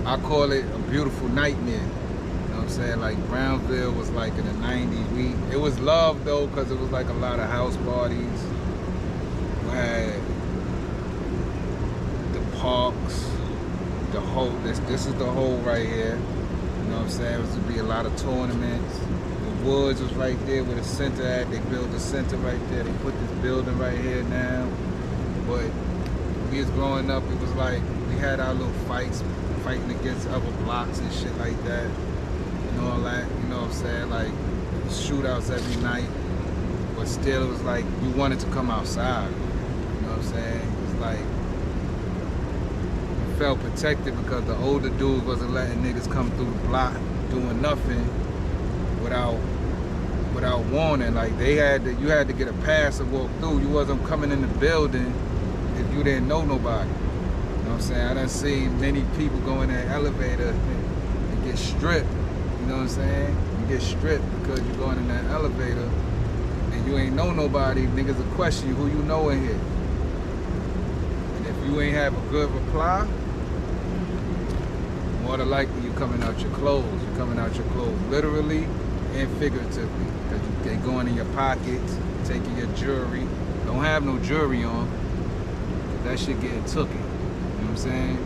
I call it a beautiful nightmare. You know what I'm saying? Like Brownsville was like in the 90s. It was love though, because it was like a lot of house parties. We had the parks, the whole, this is the whole right here. You know what I'm saying? It was to be a lot of tournaments. The Woods was right there where the center at. They built the center right there. They put this building right here now. But when we was growing up, it was like we had our little fights, fighting against other blocks and shit like that. You know all that, you know what I'm saying? Like shootouts every night. but still it was like you wanted to come outside. You know what I'm saying? It's like you felt protected because the older dudes wasn't letting niggas come through the block doing nothing without warning. Like you had to get a pass to walk through. You wasn't coming in the building if you didn't know nobody. You know what I'm saying? I done seen many people go in that elevator and get stripped. You know what I'm saying? You get stripped because you're going in that elevator and you ain't know nobody. Niggas will question you who you know in here. And if you ain't have a good reply, more than likely you coming out your clothes. You're coming out your clothes literally and figuratively. Because they going in your pockets, taking your jewelry. Don't have no jewelry on. That shit getting took it. You know what I'm saying?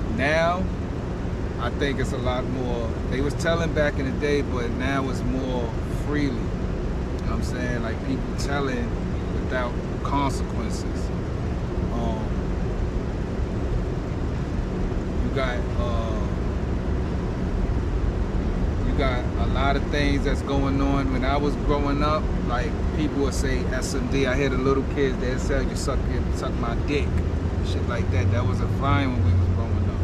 And now, I think it's a lot more. They was telling back in the day, but now it's more freely. You know what I'm saying? Like people telling without consequences. You got a lot of things that's going on. When I was growing up, like people would say SMD. I hear the little kids that say you suck my dick, shit like that. That was a fine when we was growing up.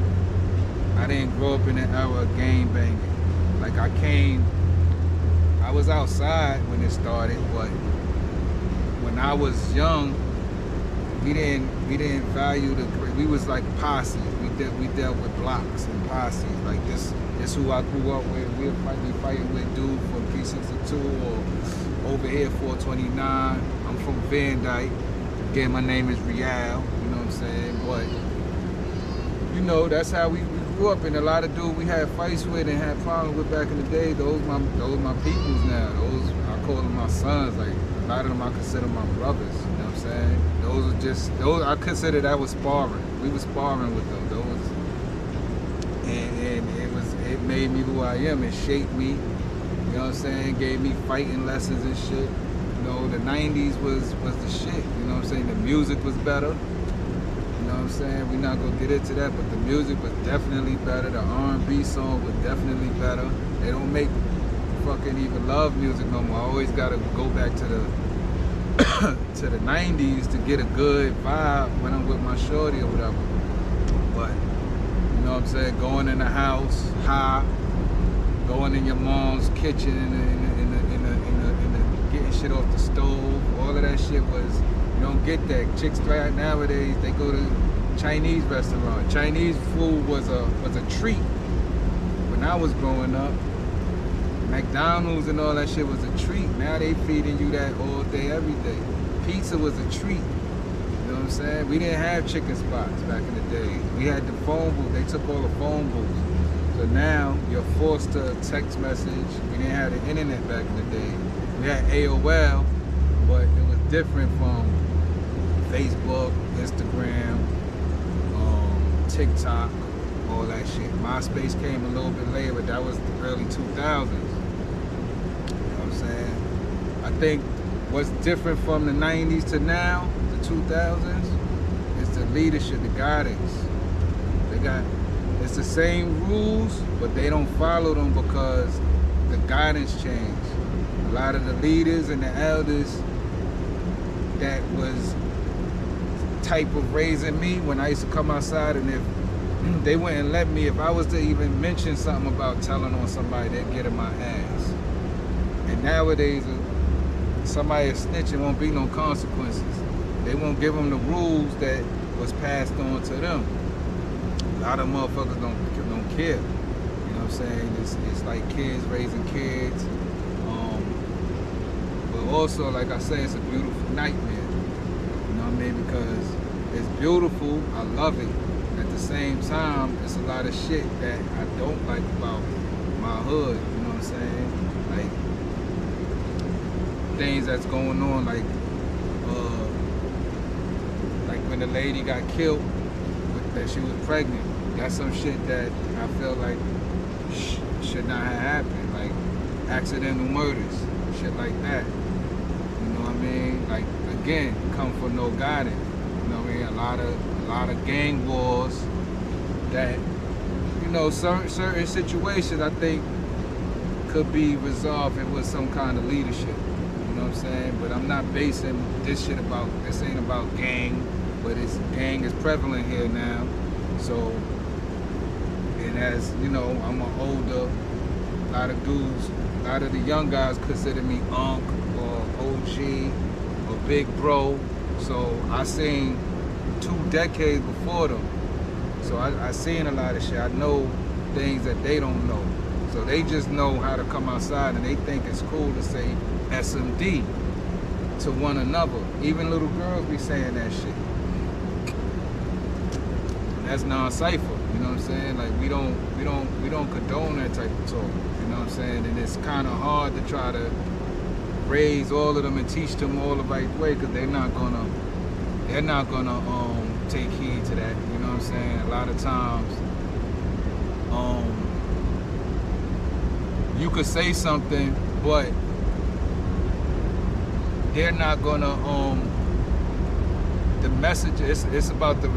I didn't grow up in the era of gang banging. Like I was outside when it started, but when I was young, we didn't value we was like posses. We dealt with blocks and posses. Like this who I grew up with. We fighting with dude from P62 or over here 429. I'm from Van Dyke. Again, my name is Rial. You know what I'm saying? But you know, that's how we grew up. And a lot of dudes we had fights with and had problems with back in the day. Those my peoples now. I call them my sons. Like a lot of them I consider my brothers. You know what I'm saying? Those I consider that was sparring. We was sparring with them. And it made me who I am. It shaped me. You know what I'm saying? Gave me fighting lessons and shit. You know, the 90s was the shit. You know what I'm saying? The music was better. You know what I'm saying? We're not gonna get into that, but the music was definitely better. The R&B song was definitely better. They don't make fucking even love music no more. I always gotta go back to the 90s to get a good vibe when I'm with my shorty or whatever. But you know what I'm saying? Going in the house, high, going in your mom's kitchen in the getting shit off the stove. All of that shit was, you don't get that. Chicks right nowadays, they go to Chinese restaurant. Chinese food was a treat when I was growing up. McDonald's and all that shit was a treat. Now they feeding you that all day, every day. Pizza was a treat. You know what I'm saying? We didn't have chicken spots back in the day. We had the phone booth. They took all the phone booths. So now you're forced to text message. We didn't have the internet back in the day. We had AOL, but it was different from Facebook, Instagram, TikTok, all that shit. MySpace came a little bit later, but that was the early 2000s. You know what I'm saying? I think what's different from the 90s to now, the 2000s, is the leadership, the guidance. It's the same rules, but they don't follow them because the guidance changed. A lot of the leaders and the elders that was type of raising me when I used to come outside, and if they wouldn't let me, if I was to even mention something about telling on somebody, they'd get in my ass. And nowadays, somebody is snitching, won't be no consequences. They won't give them the rules that was passed on to them. A lot of motherfuckers don't care. You know what I'm saying? It's like kids raising kids. But also, like I say, it's a beautiful nightmare. You know what I mean? Because it's beautiful, I love it. At the same time, it's a lot of shit that I don't like about my hood. You know what I'm saying? Like things that's going on, like when the lady got killed, that she was pregnant. That's some shit that I feel like should not have happened. Like accidental murders, shit like that. You know what I mean? Like again, come for no guidance. You know what I mean? A lot of gang wars that, you know, certain situations I think could be resolved if it was some kind of leadership. You know what I'm saying? But I'm not basing this ain't about gang, but gang is prevalent here now. So it has, you know, I'm an older, a lot of dudes, a lot of the young guys consider me Unc or OG or Big Bro. So I seen 2 decades before them. So I seen a lot of shit. I know things that they don't know. So they just know how to come outside and they think it's cool to say SMD to one another. Even little girls be saying that shit. And that's non-cypher, you know what I'm saying? Like we don't condone that type of talk, you know what I'm saying? And it's kind of hard to try to raise all of them and teach them all the right way because they're not gonna take heed to that, you know what I'm saying? A lot of times, you could say something, but they're not gonna, the messenger, it's about the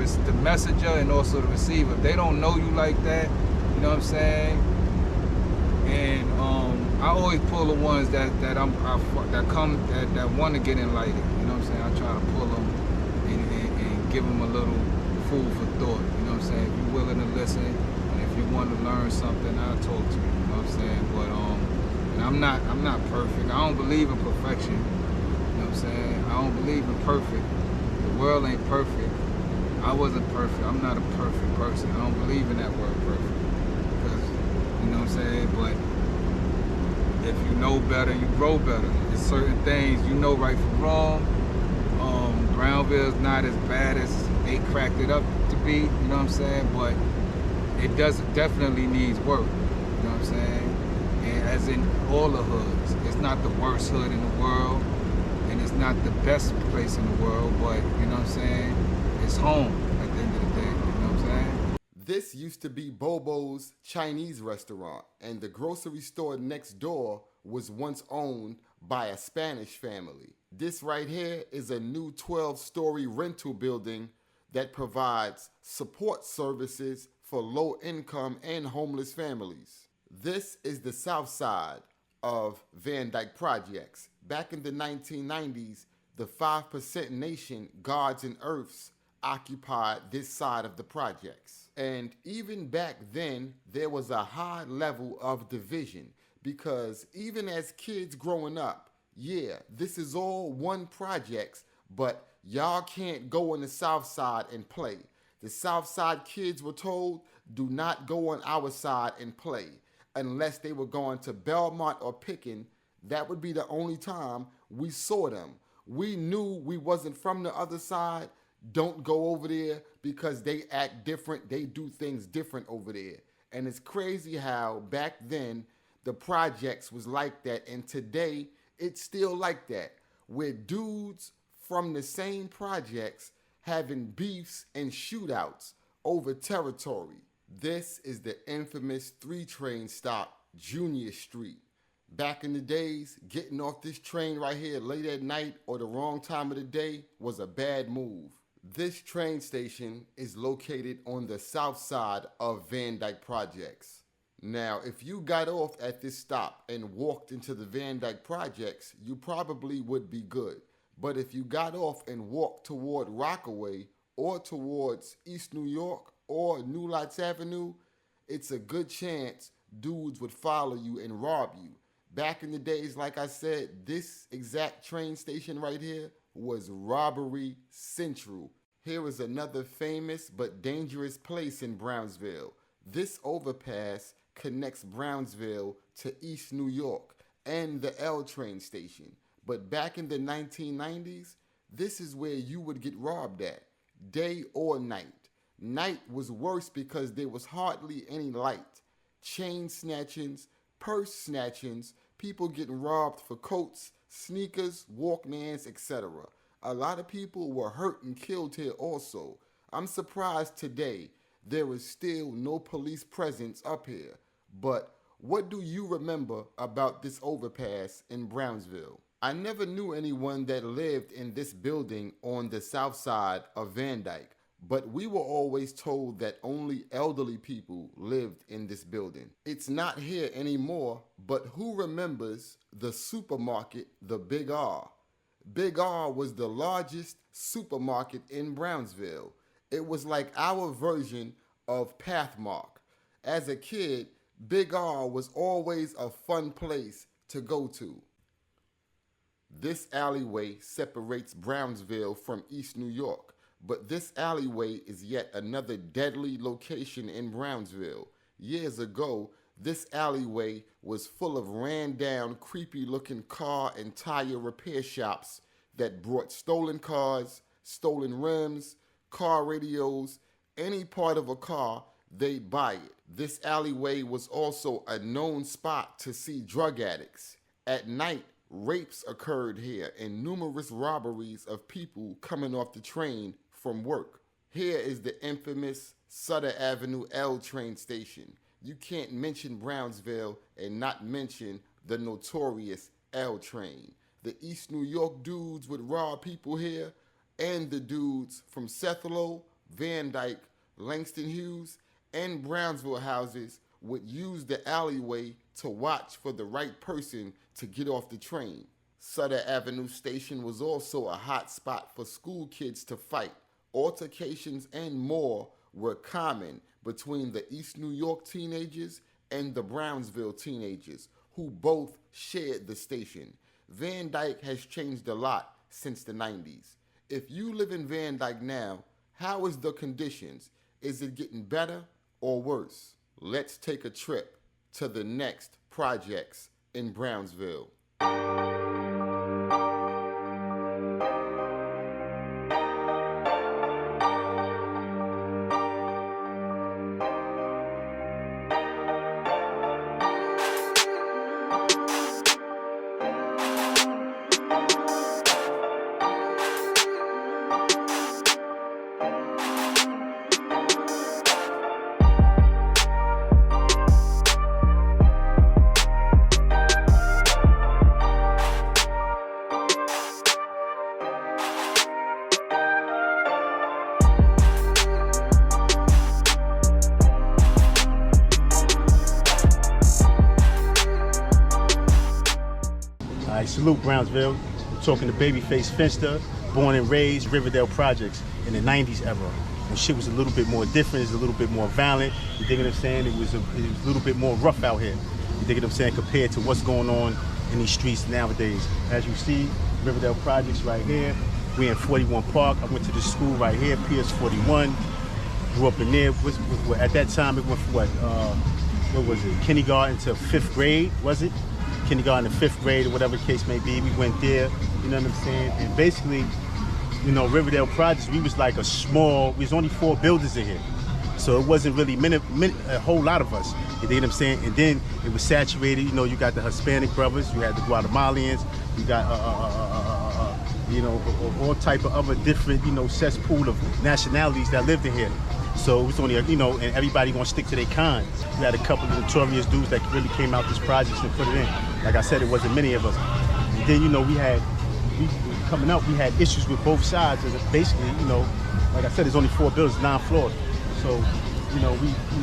messenger and also the receiver. If they don't know you like that, you know what I'm saying? And I always pull the ones that want to get enlightened, you know what I'm saying? I try to pull them and give them a little food for thought, you know what I'm saying? If you're willing to listen, and if you want to learn something, I'll talk to you, you know what I'm saying? But and I'm not perfect. I don't believe in perfection, you know what I'm saying? I don't believe in perfect. The world ain't perfect. I wasn't perfect. I'm not a perfect person. I don't believe in that word perfect. Because, you know what I'm saying? But if you know better, you grow better. There's certain things you know right from wrong. Brownsville's not as bad as they cracked it up to be, you know what I'm saying? But it definitely needs work, you know what I'm saying? And as in all the hoods, it's not the worst hood in the world, and it's not the best place in the world, but you know what I'm saying? It's home at the end of the day, you know what I'm saying?
This used to be Bobo's Chinese restaurant, and the grocery store next door was once owned by a Spanish family. This right here is a new 12-story rental building that provides support services for low-income and homeless families. This is the south side of Van Dyke Projects. Back in the 1990s, the 5% nation, Gods and Earths, occupied this side of the projects. And even back then, there was a high level of division because even as kids growing up, yeah, this is all one projects, but y'all can't go on the south side and play. The south side kids were told, do not go on our side and play. Unless they were going to Belmont or Pickin, that would be the only time we saw them. We knew we wasn't from the other side. Don't go over there because they act different. They do things different over there. And it's crazy how back then the projects was like that, and today it's still like that, where dudes from the same projects having beefs and shootouts over territory. This is the infamous 3-train stop, Junior Street. Back in the days, getting off this train right here late at night or the wrong time of the day was a bad move. This train station is located on the south side of Van Dyke Projects. Now, if you got off at this stop and walked into the Van Dyke Projects, you probably would be good. But if you got off and walked toward Rockaway or towards East New York or New Lights Avenue, it's a good chance dudes would follow you and rob you. Back in the days, like I said, this exact train station right here was robbery central. Here is another famous but dangerous place in Brownsville. This overpass connects Brownsville to East New York and the L train station. But back in the 1990s, this is where you would get robbed at, day or night. Night was worse because there was hardly any light. Chain snatchings, purse snatchings, people getting robbed for coats, sneakers, Walkmans, etc. A lot of people were hurt and killed here also. I'm surprised today there is still no police presence up here. But what do you remember about this overpass in Brownsville? I never knew anyone that lived in this building on the south side of Van Dyke, but we were always told that only elderly people lived in this building. It's not here anymore, but who remembers the supermarket, the Big R? Big R was the largest supermarket in Brownsville. It was like our version of Pathmark. As a kid, Big R was always a fun place to go to. This alleyway separates Brownsville from East New York, but this alleyway is yet another deadly location in Brownsville. Years ago, this alleyway was full of ran-down, creepy-looking car and tire repair shops that brought stolen cars, stolen rims, car radios, any part of a car, they'd buy it. This alleyway was also a known spot to see drug addicts. At night, rapes occurred here and numerous robberies of people coming off the train from work. Here is the infamous Sutter Avenue L train station. You can't mention Brownsville and not mention the notorious L train. The East New York dudes would rob people here, and the dudes from Cethelo, Van Dyke, Langston Hughes, and Brownsville houses would use the alleyway to watch for the right person to get off the train. Sutter Avenue Station was also a hot spot for school kids to fight. Altercations and more were common between the East New York teenagers and the Brownsville teenagers, who both shared the station. Van Dyke has changed a lot since the 90s. If you live in Van Dyke now, how is the conditions? Is it getting better or worse? Let's take a trip to the next projects in Brownsville.
Salute Brownsville. We're talking to Babyface Finster, born and raised Riverdale Projects in the 90s era. When shit was a little bit more different, it was a little bit more violent. You dig what I'm saying? It was a little bit more rough out here. You dig what I'm saying? Compared to what's going on in these streets nowadays. As you see, Riverdale Projects right here. We in 41 Park. I went to this school right here, PS 41. Grew up in there. At that time, it went from what was it? Kindergarten to 5th grade, was it? Kindergarten to 5th grade or whatever the case may be. We went there, you know what I'm saying? And basically, you know, Riverdale Projects, we was like we was only 4 buildings in here. So it wasn't really a whole lot of us, you know what I'm saying? And then it was saturated, you know, you got the Hispanic brothers, you had the Guatemalans, you got, you know, all type of other different, you know, cesspool of nationalities that lived in here. So it was only, you know, and everybody gonna stick to their kind. We had a couple of notorious dudes that really came out this project and put it in. Like I said, it wasn't many of us. And then, you know, coming up, we had issues with both sides. And basically, you know, like I said, there's only 4 buildings, 9 floors. So, you know,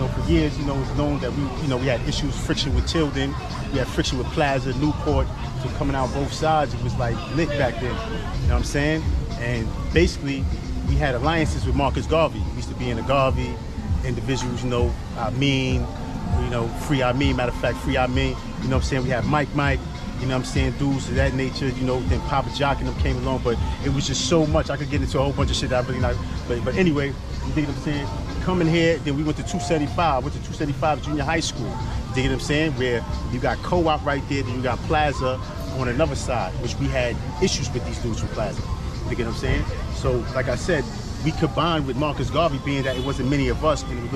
for years, you know, it's known that we had issues, friction with Tilden. We had friction with Plaza, Newport. So coming out both sides, it was like lit back then. You know what I'm saying? And basically, we had alliances with Marcus Garvey. We used to be in the Garvey, individuals, you know, Amin, you know, Free Amin, matter of fact, Free Amin, you know what I'm saying? We had Mike, you know what I'm saying, dudes of that nature, you know, then Papa Jock and them came along, but it was just so much. I could get into a whole bunch of shit that I really not, but anyway, you dig what I'm saying? Coming here, then we went to 275, went to 275 Junior High School, you dig what I'm saying? Where you got Co-op right there, then you got Plaza on another side, which we had issues with these dudes from Plaza, you dig what I'm saying? So, like I said, we combined with Marcus Garvey, being that it wasn't many of us, and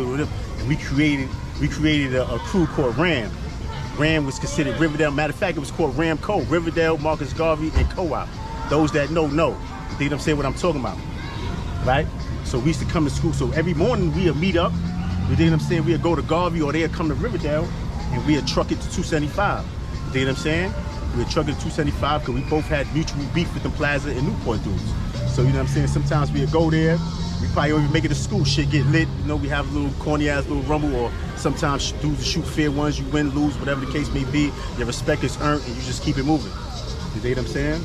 we created a crew called RAM. RAM was considered Riverdale. Matter of fact, it was called Ram Co. Riverdale, Marcus Garvey, and Co-op. Those that know. You know what I'm saying? What I'm talking about, right? So we used to come to school. So every morning we would meet up. You know what I'm saying? We'd go to Garvey or they'd come to Riverdale, and we'd truck it to 275. You know what I'm saying? We'd truck it to 275 because we both had mutual beef with the Plaza and Newport dudes. So, you know what I'm saying? Sometimes we'd go there, We probably don't even make it to school. Shit get lit. You know, we have a little corny ass little rumble, or sometimes dudes shoot fair ones. You win, lose, whatever the case may be. Your respect is earned, and you just keep it moving. You dig what I'm saying?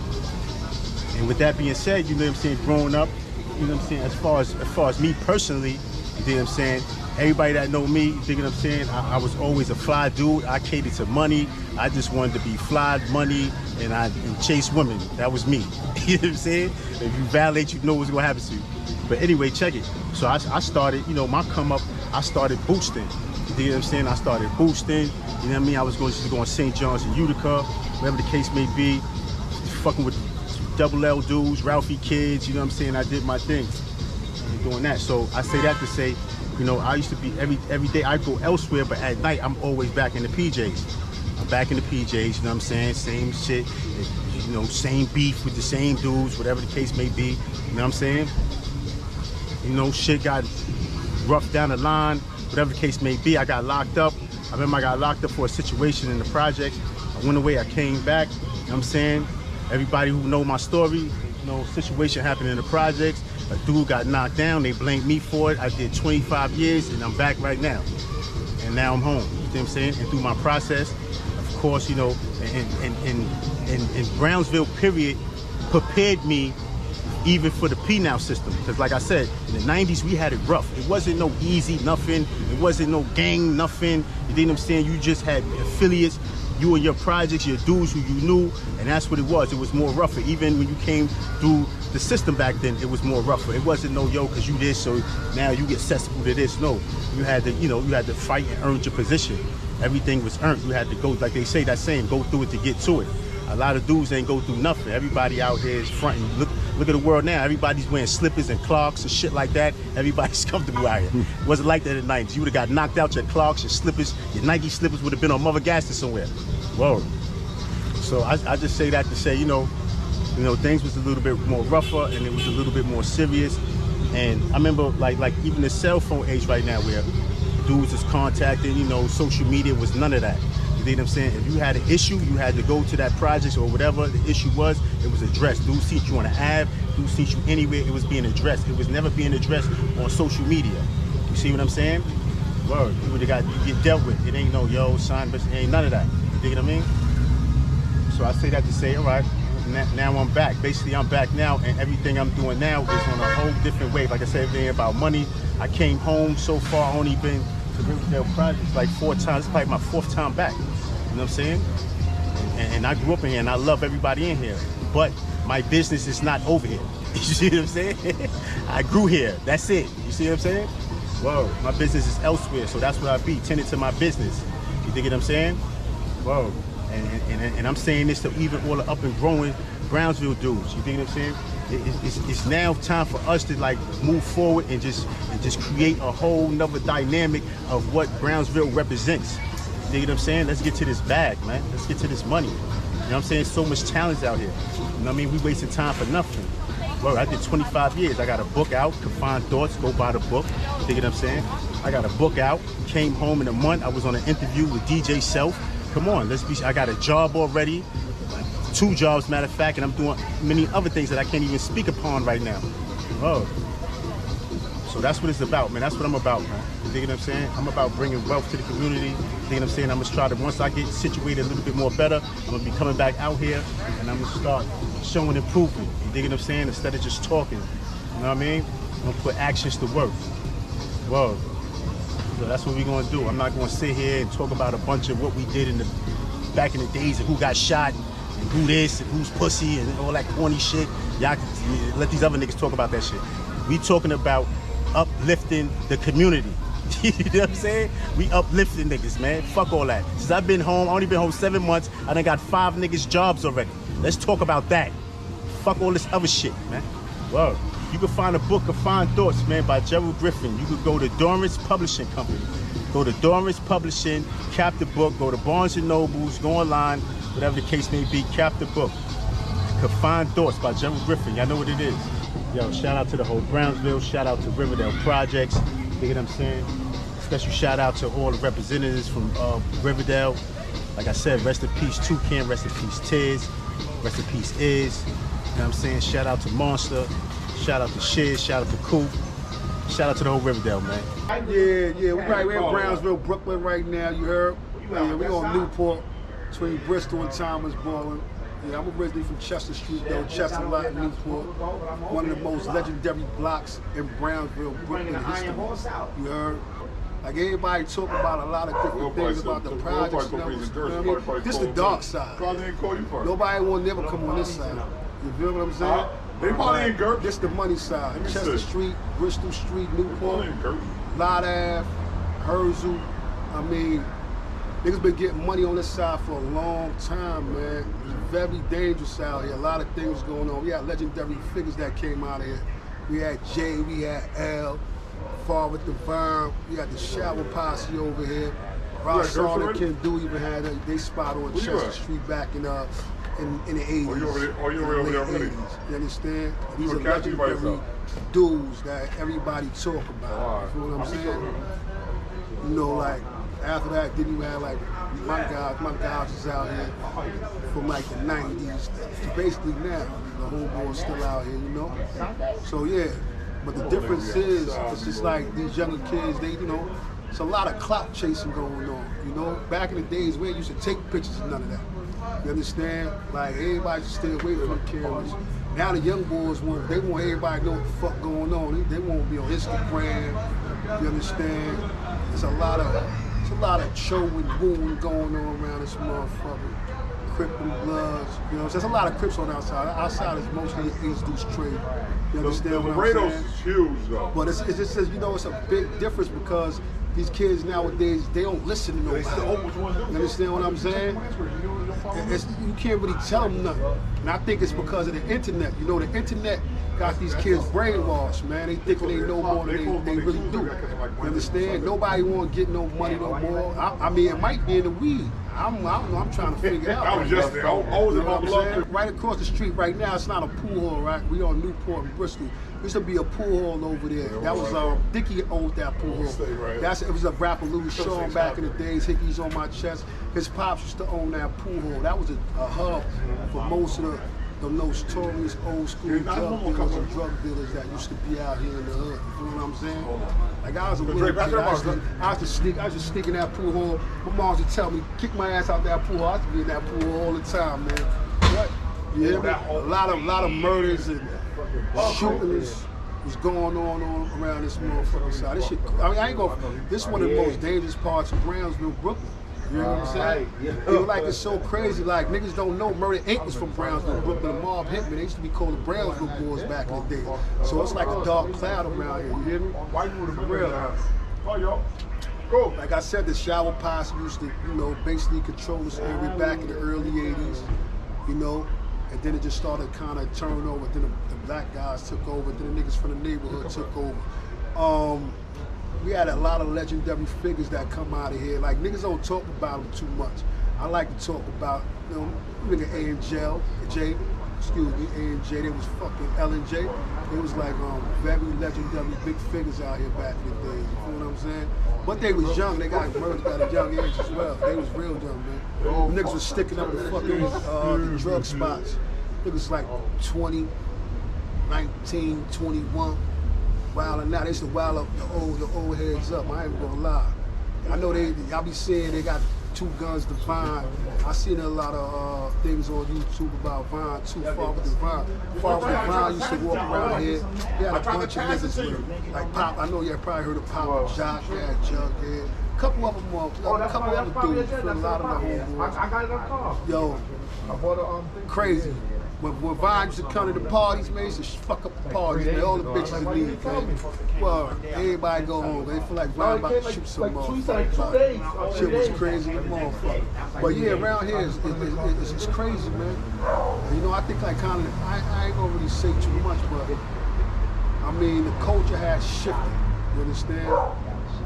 And with that being said, you know what I'm saying, growing up, you know what I'm saying, as far as me personally, you dig what I'm saying, everybody that know me, you dig what I'm saying, I was always a fly dude. I catered to money. I just wanted to be fly, money, and chase women. That was me. You know what I'm saying? If you violate, you know what's gonna happen to you. But anyway, check it. So I started, you know, my come up, I started boosting. You dig what I'm saying? I started boosting. You know what I mean? I was going to go on St. John's in Utica, whatever the case may be, fucking with double L dudes, Ralphie kids, you know what I'm saying? I did my thing and doing that. So I say that to say, you know, I used to be, every day I go elsewhere, but at night I'm always back in the PJs. I'm back in the PJs, you know what I'm saying? Same shit, you know, same beef with the same dudes, whatever the case may be, you know what I'm saying? You know, shit got rough down the line, whatever the case may be. I got locked up. I remember I got locked up for a situation in the project. I went away, I came back, you know what I'm saying? Everybody who know my story, you know, situation happened in the projects. A dude got knocked down, they blamed me for it. I did 25 years and I'm back right now. And now I'm home, you know what I'm saying? And through my process, of course, you know, and Brownsville period prepared me even for the P-Now system. Because like I said, in the 90s, we had it rough. It wasn't no easy, nothing. It wasn't no gang, nothing. You know what I'm saying? You just had affiliates. You and your projects, your dudes who you knew, and that's what it was. It was more rougher. Even when you came through the system back then, it was more rougher. It wasn't no, yo, because you this, so now you get accessible to this. No, you had to, you know, you had to fight and earn your position. Everything was earned. You had to go, like they say that saying, go through it to get to it. A lot of dudes ain't go through nothing. Everybody out here is fronting. Look at the world now. Everybody's wearing slippers and Clarks and shit like that. Everybody's comfortable out here. It wasn't like that in the 90s. You would have got knocked out, your Clarks, your slippers, your Nike slippers would have been on Mother Gaston somewhere. Whoa. So I just say that to say, you know, things was a little bit more rougher and it was a little bit more serious. And I remember like even the cell phone age right now where dudes is contacting, you know, social media was none of that. You know what I'm saying? If you had an issue, you had to go to that project or whatever the issue was, it was addressed. Dudes see you on an ad, dudes see you anywhere, it was being addressed. It was never being addressed on social media. You see what I'm saying? Word, you would have got, you get dealt with. It ain't no, yo, son, but it ain't none of that. You dig what I mean? So I say that to say, all right, now I'm back. Basically, I'm back now, and everything I'm doing now is on a whole different wave. Like I said, everything about money. I came home so far, only been to Riverdale Projects like 4 times. It's probably my 4th time back. You know what I'm saying? And I grew up in here, and I love everybody in here. But my business is not over here. You see what I'm saying? I grew here. That's it. You see what I'm saying? Whoa, my business is elsewhere, so that's what I be, tending to my business. You dig what I'm saying? Whoa, and I'm saying this to even all the up and growing Brownsville dudes. You dig what I'm saying? It's now time for us to like move forward and just create a whole nother dynamic of what Brownsville represents. You dig what I'm saying? Let's get to this bag, man. Let's get to this money. You know what I'm saying? So much talent out here. You know what I mean? We wasting time for nothing. Bro, I did 25 years. I got a book out, Confined Thoughts, go buy the book. You dig what I'm saying? I got a book out, came home in a month. I was on an interview with DJ Self. Come on, I got a job already, 2 jobs, matter of fact, and I'm doing many other things that I can't even speak upon right now. Oh. So that's what it's about, man. That's what I'm about, man. You dig what I'm saying? I'm about bringing wealth to the community. You dig what I'm saying? I'm gonna try to, once I get situated a little bit more better, I'm gonna be coming back out here and I'm gonna start showing improvement. You dig what I'm saying? Instead of just talking. You know what I mean? I'm gonna put actions to work. Whoa. So that's what we're gonna do. I'm not gonna sit here and talk about a bunch of what we did back in the days and who got shot and who this and who's pussy and all that corny shit. Y'all let these other niggas talk about that shit. We talking about uplifting the community. You know what I'm saying? We uplifting niggas, man. Fuck all that. Since I've been home, I only been home 7 months, I done got 5 niggas jobs already. Let's talk about that. Fuck all this other shit, man. Whoa. You can find a book, Confined Thoughts, man, by Gerald Griffin. You could go to Dorrance Publishing Company. Go to Dorrance Publishing, cap the book, go to Barnes & Nobles, go online, whatever the case may be, cap the book. Confined Thoughts by Gerald Griffin. Y'all know what it is. Yo, shout out to the whole Brownsville, shout out to Riverdale Projects. You know what I'm saying? Special shout out to all the representatives from Riverdale. Like I said, rest in peace Toucan, rest in peace Tiz, rest in peace Iz. You know what I'm saying? Shout out to Monster, shout out to Shiz, shout out to Coop. Shout out to the whole Riverdale, man.
Yeah, we're in Brownsville, Brooklyn right now, you heard? Yeah, we on Newport, between Bristol and Thomas Baldwin. Yeah, I'm originally from Chester Street, though, Chester Lot, Newport. One of the most legendary blocks in Brownsville, Brooklyn history. You heard? Like everybody talk about a lot of different things about the projects. You know what I mean? This is the dark side. Nobody will never come on this side. You feel what I'm saying? This the money side. Chester Street, Bristol Street, Newport, Lot Ave, Herzl. I mean, niggas been getting money on this side for a long time, man. It's very dangerous out here. A lot of things going on. We had legendary figures that came out of here. We had Jay, we had L, Father Divine, we had the Shower Posse over here. Rossard and Ken Do even had they spot on Chester Street back in the 80s. You understand? These are legendary dudes that everybody talk about. You feel what I'm saying? You know, like, after that, then you had like my guys is out here from like the 90s to basically now. The homeboys still out here, you know? So yeah, but the difference is, it's just like these younger kids, it's a lot of clout chasing going on, you know? Back in the days, we used to take pictures and none of that. You understand? Like, everybody should stay away from the cameras. Now the young boys want everybody to know what the fuck going on. They want to be on Instagram, you understand? There's a lot of chewing, booing going on around this motherfucker. Crip and Bloods, you know, there's a lot of Crips on outside. Outside is mostly an Ace Deuce trade. You understand what I'm saying?
Is huge though.
But it's just, it's a big difference because these kids nowadays, they don't listen to nobody. You understand what I'm saying? You can't really tell them nothing. And I think it's because of the internet. You know, the internet got these kids brainwashed, man. They think they know more than they really do. You understand? Nobody want to get no money no more. I mean, it might be in the weed. I'm trying to figure it out. Right across the street right now, it's not a pool hall, right? We on Newport and Bristol. There used to be a pool hall over there. That was Dickie owned that pool hall. It was a rapper Louis Sean back in the days. Hickey's on my chest. His pops used to own that pool hall. That was a hub for most of the notorious old school drug dealers and drug dealers that used to be out here in the hood. You know what I'm saying? Like I was a little kid. I used to sneak in that pool hall. My mom used to tell me, kick my ass out that pool hall. I used to be in that pool hall all the time, man. What? You hear me? A lot of murders and shootings was going on around this motherfucking side. This shit, this is one of the most dangerous parts of Brownsville, Brooklyn. You know what I'm saying? People like it's so crazy, like niggas don't know Murder Inc. was from Brownsville, Brooklyn. The mob hit me. They used to be called the Brownsville Boys back in the day. So it's like a dark cloud around here, you hear me? For real. Like I said, the Shower Posse used to, basically control this area back in the early 80s, and then it just started kind of turning over. Then the black guys took over, then the niggas from the neighborhood took over. We had a lot of legendary figures that come out of here. Like, niggas don't talk about them too much. I like to talk about, nigga A and J, they was fucking L and J. They was like very legendary big figures out here back in the day. You feel what I'm saying? But they was young. They got murdered at a young age as well. They was real young, man. The niggas was sticking up the fucking the drug spots. Niggas like 20, 19, 21. Wilding out, they used to wild up the old heads up. I ain't gonna lie. I know y'all be saying they got 2 guns to Vine. I seen a lot of things on YouTube about Vine too. Father Divine. Father Divine used to walk around here. He had a bunch of niggas with him. Like Pop, I know y'all probably heard of Pop, Jock, yeah, Jughead. A couple of them, a couple other dudes, a lot of the homeboys. Yo, crazy. When Vine used to come to the parties, man, he used to fuck up the parties, man. All the bitches in leave, man. Well, everybody go home. They feel like Vine about to shoot some motherfuckers. Shit was crazy as motherfucker. But yeah, around here, it's crazy, man. I think I ain't gonna really say too much, but I mean, the culture has shifted. You understand?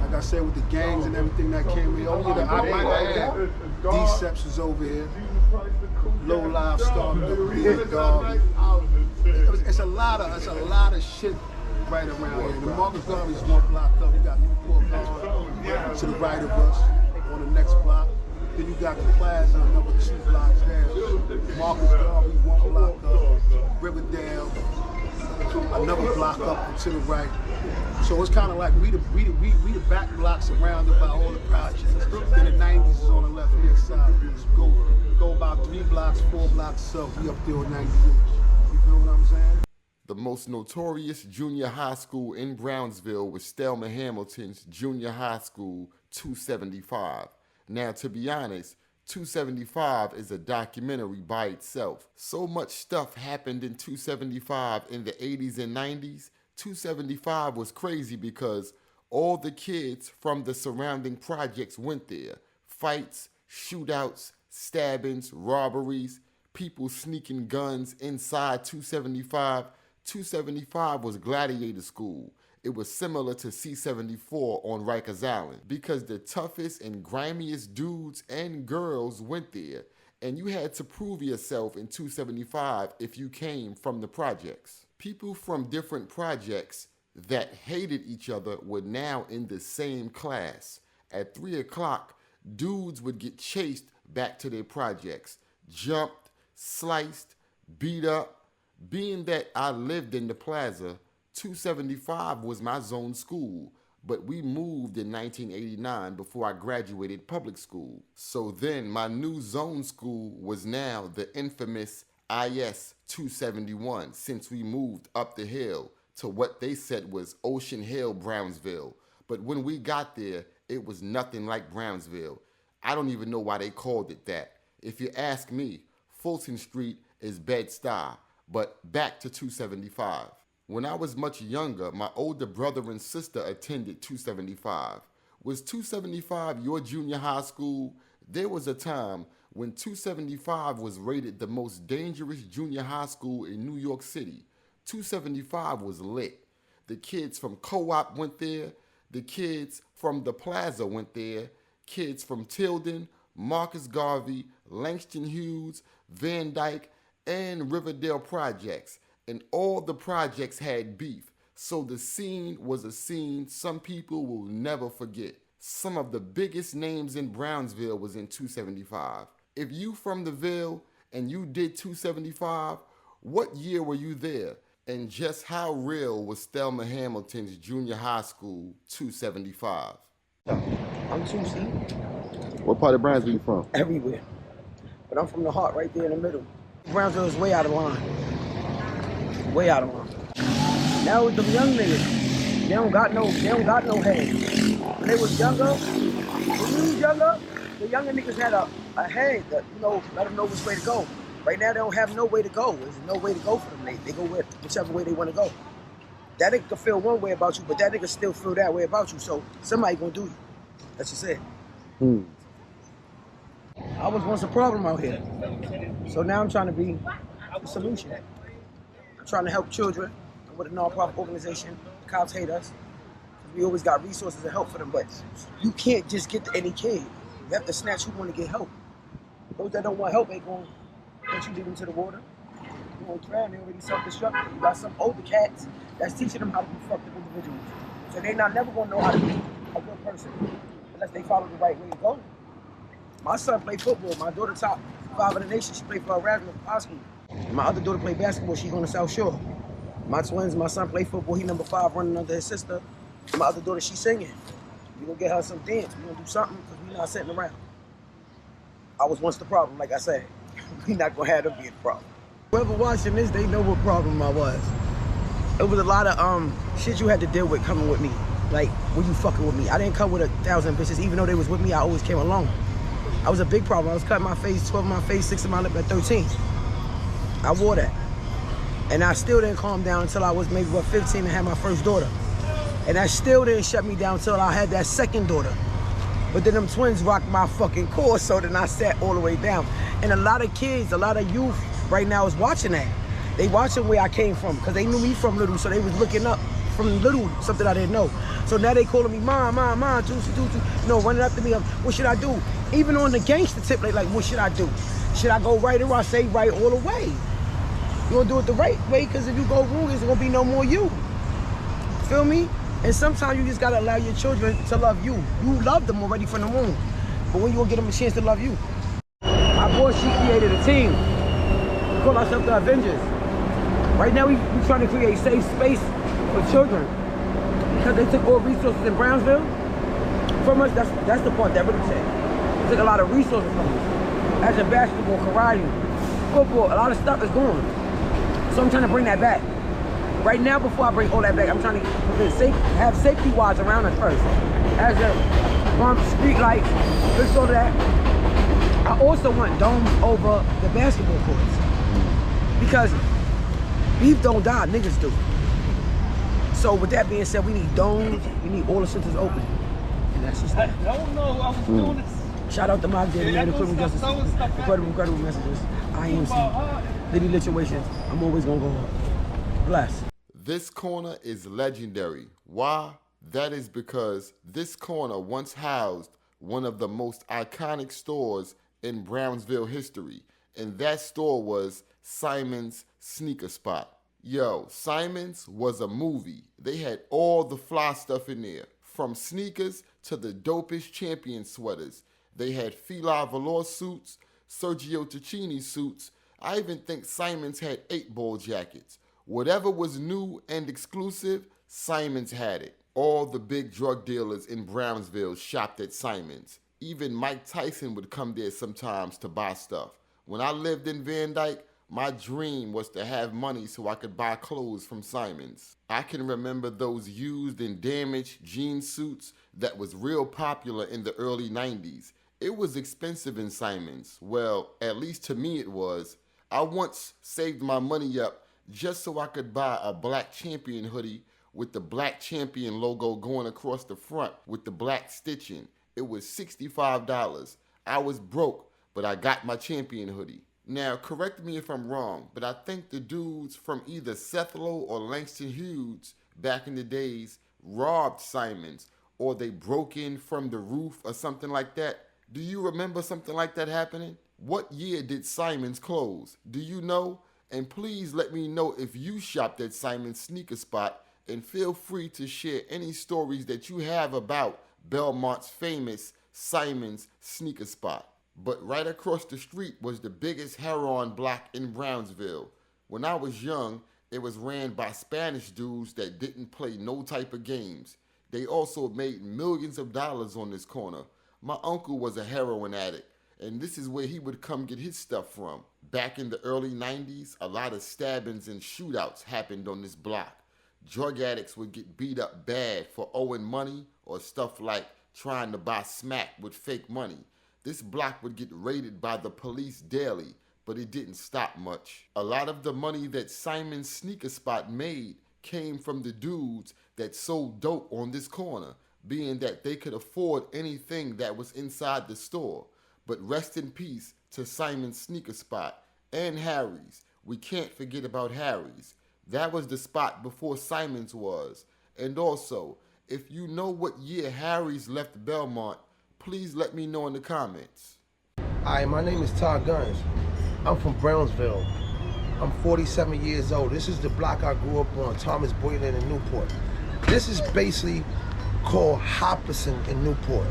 Like I said, with the gangs and everything that came here. Oh yeah, I might add, Deceps is over here. Low Live Star, it's a lot of shit right around here. The Marcus Garvey's one block up. You got Newport Garden to the right of us on the next block. Then you got the Plaza, another 2 blocks there. Marcus Garvey, 1 block up. Riverdale, another block up and to the right. So it's kind of like we the back blocks surrounded by all the projects. Then the 90s is on the left-hand side. Go about 3 blocks, 4 blocks south. We up there on 98. You feel what I'm saying?
The most notorious junior high school in Brownsville was Thelma Hamilton's Junior High School 275. Now, to be honest, 275 is a documentary by itself. So much stuff happened in 275 in the 80s and 90s. 275 was crazy because all the kids from the surrounding projects went there. Fights, shootouts, stabbings, robberies, people sneaking guns inside 275. 275 was gladiator school. It was similar to C-74 on Rikers Island because the toughest and grimiest dudes and girls went there, and you had to prove yourself in 275 if you came from the projects. People from different projects that hated each other were now in the same class. At 3 o'clock, dudes would get chased back to their projects, jumped, sliced, beat up. Being that I lived in the plaza, 275 was my zone school, but we moved in 1989 before I graduated public school. So then my new zone school was now the infamous IS 271 since we moved up the hill to what they said was Ocean Hill, Brownsville. But when we got there, it was nothing like Brownsville. I don't even know why they called it that. If you ask me, Fulton Street is Bed-Stuy. But back to 275. When I was much younger, my older brother and sister attended 275. Was 275 your junior high school? There was a time when 275 was rated the most dangerous junior high school in New York City. 275 was lit. The kids from Co-op went there. The kids from the Plaza went there. Kids from Tilden, Marcus Garvey, Langston Hughes, Van Dyke, and Riverdale projects, and all the projects had beef, so the scene was a scene some people will never forget. Some of the biggest names in Brownsville was in 275. If you from the Ville and you did 275, what year were you there? And just how real was Thelma Hamilton's junior high school 275?
I'm 2C.
What part of Brownsville you from?
Everywhere. But I'm from the heart right there in the middle. Brownsville is way out of line. Way out of line. Now with them young niggas, they don't got no head. When they was younger, the younger niggas had a head that, let them know which way to go. Right now they don't have no way to go. There's no way to go for them. They go whichever way they want to go. That nigga can feel one way about you, but that nigga still feel that way about you. So somebody gonna do you. That's just it. I was once a problem out here. So now I'm trying to be the solution. I'm trying to help children. I'm with a non-profit organization. The cops hate us. We always got resources and help for them, but you can't just get to any kid. You have to snatch who want to get help. Those that don't want help ain't going to let you lead them to the water. You won't drown, they already self-destructive. You got some older cats that's teaching them how to be fucked up individuals. So they're not never going to know how to be a good person unless they follow the right way to go. My son played football. My daughter top 5 in the nation. She played for Erasmus High School. My other daughter played basketball. She's going to South Shore. My twins, my son played football. He number 5 running under his sister. My other daughter, she's singing. We're going to get her some dance. We're going to do something because we're not sitting around. I was once the problem, like I said. We're not going to have them be the problem. Whoever watching this, they know what problem I was. It was a lot of shit you had to deal with coming with me. Like, when you fucking with me. I didn't come with 1,000 bitches. Even though they was with me, I always came alone. I was a big problem. I was cutting my face, 12 in my face, 6 in my lip at 13. I wore that. And I still didn't calm down until I was maybe, 15 and had my first daughter. And that still didn't shut me down until I had that second daughter. But then them twins rocked my fucking core, so then I sat all the way down. And a lot of kids, a lot of youth right now is watching that. They watching where I came from, because they knew me from little, so they was looking up from little, something I didn't know. So now they calling me mom, juicy, running up to me, what should I do? Even on the gangster tip, they like, what should I do? Should I go right or I say right all the way? You gonna do it the right way, because if you go wrong, there's gonna be no more you. Feel me? And sometimes you just gotta allow your children to love you. You love them already from the womb. But when you gonna get them a chance to love you? My boy, she created a team. We call ourselves the Avengers. Right now, we trying to create safe space for children because they took all resources in Brownsville from us. That's the part that really changed. They took a lot of resources from us. As in basketball, karate, football, a lot of stuff is gone. So I'm trying to bring that back. Right now, before I bring all that back, I'm trying to have safety watch around us first. As a bump, street lights, fix all that. I also want domes over the basketball courts. Because beef don't die, niggas do. So with that being said, we need domes, we need all the centers open. And that's just that.
I don't know, I was doing this.
Shout out to Mob Daddy, man, incredible justice. Incredible messages. IMC, Liddy Situations. I'm always gonna go hard. Bless.
This corner is legendary. Why? That is because this corner once housed one of the most iconic stores in Brownsville history, and that store was Simon's Sneaker Spot. Yo, Simon's was a movie. They had all the fly stuff in there, from sneakers to the dopest champion sweaters. They had Fila velour suits, Sergio Tacchini suits. I even think Simon's had 8-ball jackets. Whatever was new and exclusive, Simon's had it. All the big drug dealers in Brownsville shopped at Simon's. Even Mike Tyson would come there sometimes to buy stuff. When I lived in Van Dyke, my dream was to have money so I could buy clothes from Simon's. I can remember those used and damaged jean suits that was real popular in the early 90s. It was expensive in Simon's. Well, at least to me it was. I once saved my money up just so I could buy a Black Champion hoodie with the Black Champion logo going across the front with the black stitching. It was $65. I was broke, but I got my Champion hoodie. Now, correct me if I'm wrong, but I think the dudes from either Sethlow or Langston Hughes back in the days robbed Simon's, or they broke in from the roof or something like that. Do you remember something like that happening? What year did Simon's close? Do you know? And please let me know if you shopped at Simon's Sneaker Spot, and feel free to share any stories that you have about Belmont's famous Simon's Sneaker Spot. But right across the street was the biggest heroin block in Brownsville. When I was young, it was ran by Spanish dudes that didn't play no type of games. They also made millions of dollars on this corner. My uncle was a heroin addict, and this is where he would come get his stuff from. Back in the early 90s, a lot of stabbings and shootouts happened on this block. Drug addicts would get beat up bad for owing money or stuff like trying to buy smack with fake money. This block would get raided by the police daily, but it didn't stop much. A lot of the money that Simon's Sneaker Spot made came from the dudes that sold dope on this corner, being that they could afford anything that was inside the store. But rest in peace to Simon's Sneaker Spot and Harry's. We can't forget about Harry's. That was the spot before Simon's was. And also, if you know what year Harry's left Belmont, please let me know in the comments.
Hi, my name is Todd Guns. I'm from Brownsville. I'm 47 years old. This is the block I grew up on, Thomas Boylan in Newport. This is basically called Hopperson in Newport.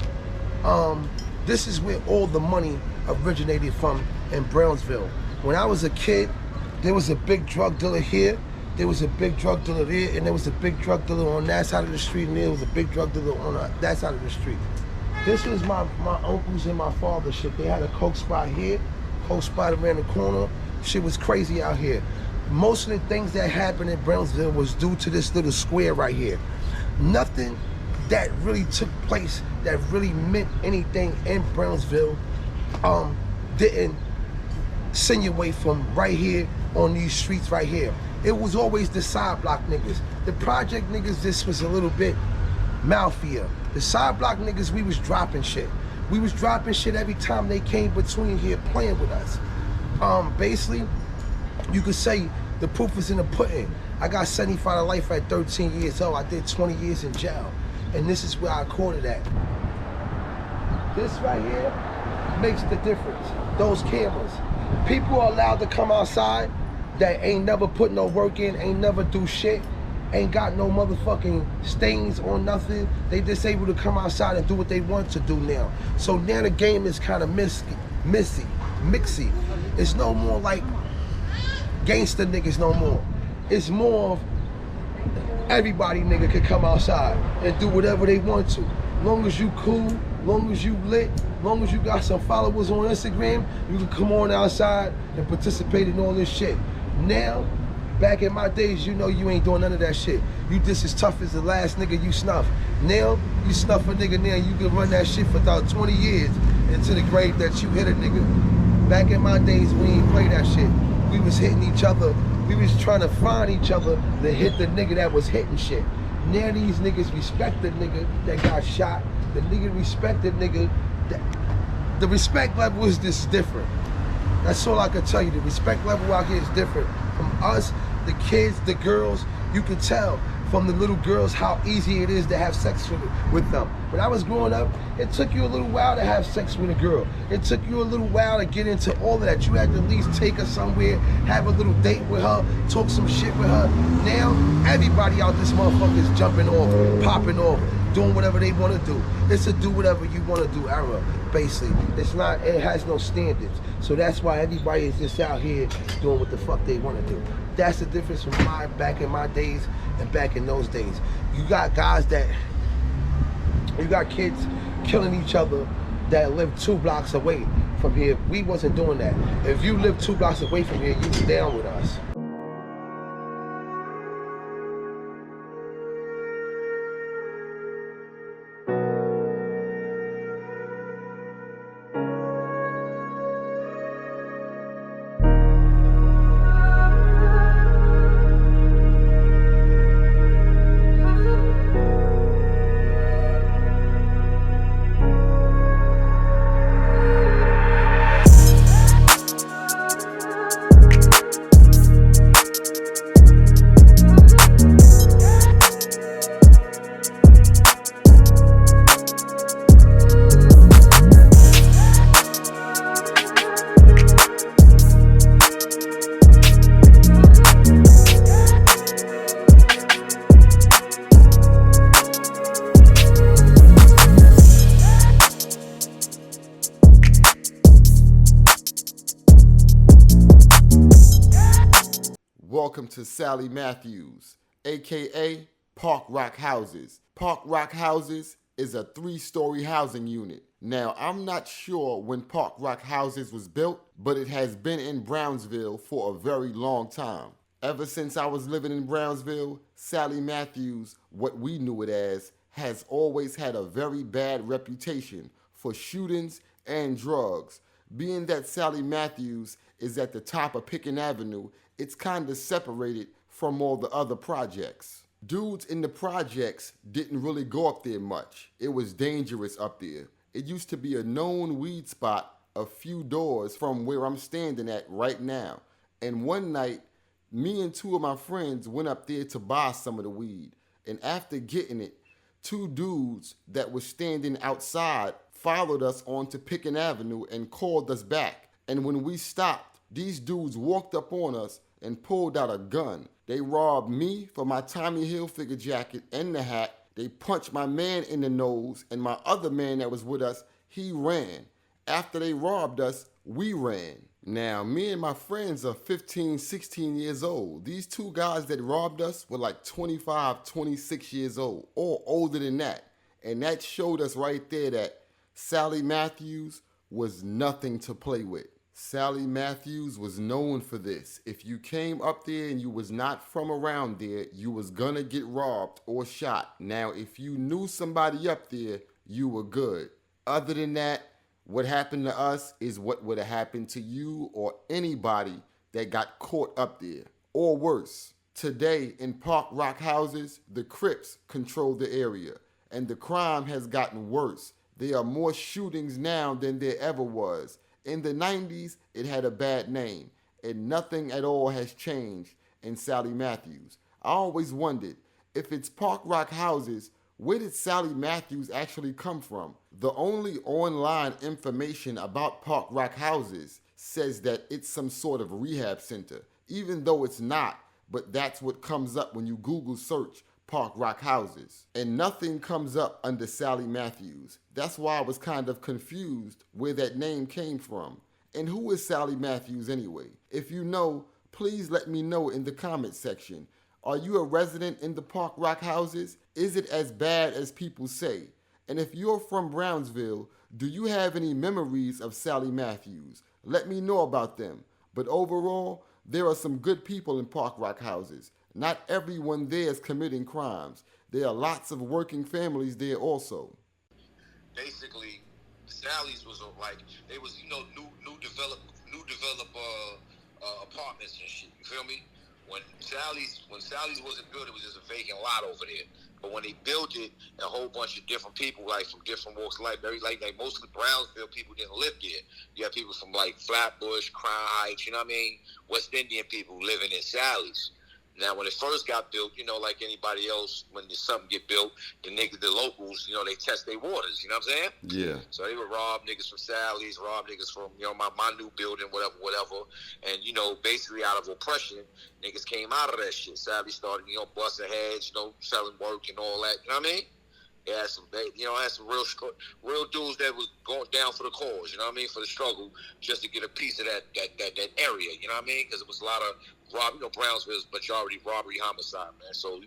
This is where all the money originated from in Brownsville. When I was a kid, there was a big drug dealer here, there was a big drug dealer there, and there was a big drug dealer on that side of the street, and there was a big drug dealer on that side of the street. This was my uncles and my father's shit. They had a coke spot here, coke spot around the corner. Shit was crazy out here. Most of the things that happened in Brownsville was due to this little square right here. Nothing that really took place that really meant anything in Brownsville didn't insinuate from right here on these streets right here. It was always the side block niggas. The project niggas, this was a little bit mouthier. The side block niggas, we was dropping shit. We was dropping shit every time they came between here playing with us. Basically, you could say the proof is in the pudding. I got 75 to life at 13 years old. I did 20 years in jail. And this is where I caught it at. This right here makes the difference. Those cameras. People are allowed to come outside that ain't never put no work in, ain't never do shit, ain't got no motherfucking stains or nothing. They just able to come outside and do what they want to do now. So now the game is kind of mixy. It's no more like gangster niggas no more. It's more of everybody nigga can come outside and do whatever they want to. Long as you cool, long as you lit, long as you got some followers on Instagram, you can come on outside and participate in all this shit. Now, back in my days, you know you ain't doing none of that shit. You just as tough as the last nigga you snuff. Now, you snuff a nigga now, you can run that shit for about 20 years into the grave that you hit a nigga. Back in my days, we ain't play that shit. We was hitting each other. We was trying to find each other to hit the nigga that was hitting shit. Now these niggas respect the nigga that got shot. The nigga respect the nigga that... The respect level is just different. That's all I can tell you. The respect level out here is different. From us, the kids, the girls, you can tell from the little girls how easy it is to have sex with them. When I was growing up, it took you a little while to have sex with a girl. It took you a little while to get into all of that. You had to at least take her somewhere, have a little date with her, talk some shit with her. Now, everybody out this motherfucker is jumping off, popping off, doing whatever they want to do. It's a do whatever you want to do era, basically. It has no standards. So that's why everybody is just out here doing what the fuck they want to do. That's the difference from back in my days and back in those days. You got kids killing each other that live 2 blocks away from here. We wasn't doing that. If you live 2 blocks away from here, you was down with us.
Welcome to Sally Matthews, aka Park Rock Houses. Park Rock Houses is a 3-story housing unit. Now, I'm not sure when Park Rock Houses was built, but it has been in Brownsville for a very long time. Ever since I was living in Brownsville, Sally Matthews, what we knew it as, has always had a very bad reputation for shootings and drugs. Being that Sally Matthews is at the top of Pickens Avenue, it's kind of separated from all the other projects. Dudes in the projects didn't really go up there much. It was dangerous up there. It used to be a known weed spot a few doors from where I'm standing at right now. And one night, me and 2 of my friends went up there to buy some of the weed. And after getting it, 2 dudes that were standing outside followed us onto Pickens Avenue and called us back. And when we stopped, these dudes walked up on us and pulled out a gun. They robbed me for my Tommy Hilfiger jacket and the hat. They punched my man in the nose, and my other man that was with us, he ran. After they robbed us, we ran. Now, me and my friends are 15, 16 years old. These 2 guys that robbed us were like 25, 26 years old, or older than that. And that showed us right there that Sally Matthews was nothing to play with. Sally Matthews was known for this. If you came up there and you was not from around there, you was gonna get robbed or shot. Now, if you knew somebody up there, you were good. Other than that, what happened to us is what would have happened to you or anybody that got caught up there. Or worse, today in Park Rock Houses, the Crips control the area, and the crime has gotten worse. There are more shootings now than there ever was. In the 90s, it had a bad name, and nothing at all has changed in Sally Matthews. I always wondered, if it's Park Rock Houses, where did Sally Matthews actually come from? The only online information about Park Rock Houses says that it's some sort of rehab center, even though it's not, but that's what comes up when you Google search Park Rock Houses. And nothing comes up under Sally Matthews. That's why I was kind of confused where that name came from. And who is Sally Matthews anyway? If you know, Please let me know in the comment section. Are you a resident in the Park Rock houses? Is it as bad as people say? And if you're from Brownsville, do you have any memories of Sally Matthews? Let me know about them. But overall, there are some good people in Park Rock houses. Not everyone there is committing crimes. There are lots of working families there also.
Basically, Sally's was like, they was, new develop apartments and shit. You feel me? When Sally's wasn't built, it was just a vacant lot over there. But when they built it, a whole bunch of different people, like from different walks of life, like mostly Brownsville people didn't live there. You have people from like Flatbush, Crown Heights, you know what I mean? West Indian people living in Sally's. Now, when it first got built, like anybody else, when something get built, the locals, they test their waters, you know what I'm saying?
Yeah.
So they would rob niggas from Sally's, rob niggas from, my new building, whatever. And, basically out of oppression, niggas came out of that shit. Sally started, busting heads, selling work and all that, you know what I mean? They had some real dudes that was going down for the cause, you know what I mean, for the struggle, just to get a piece of that area, you know what I mean? Because it was a lot of Brownsville's majority robbery, homicide, man. So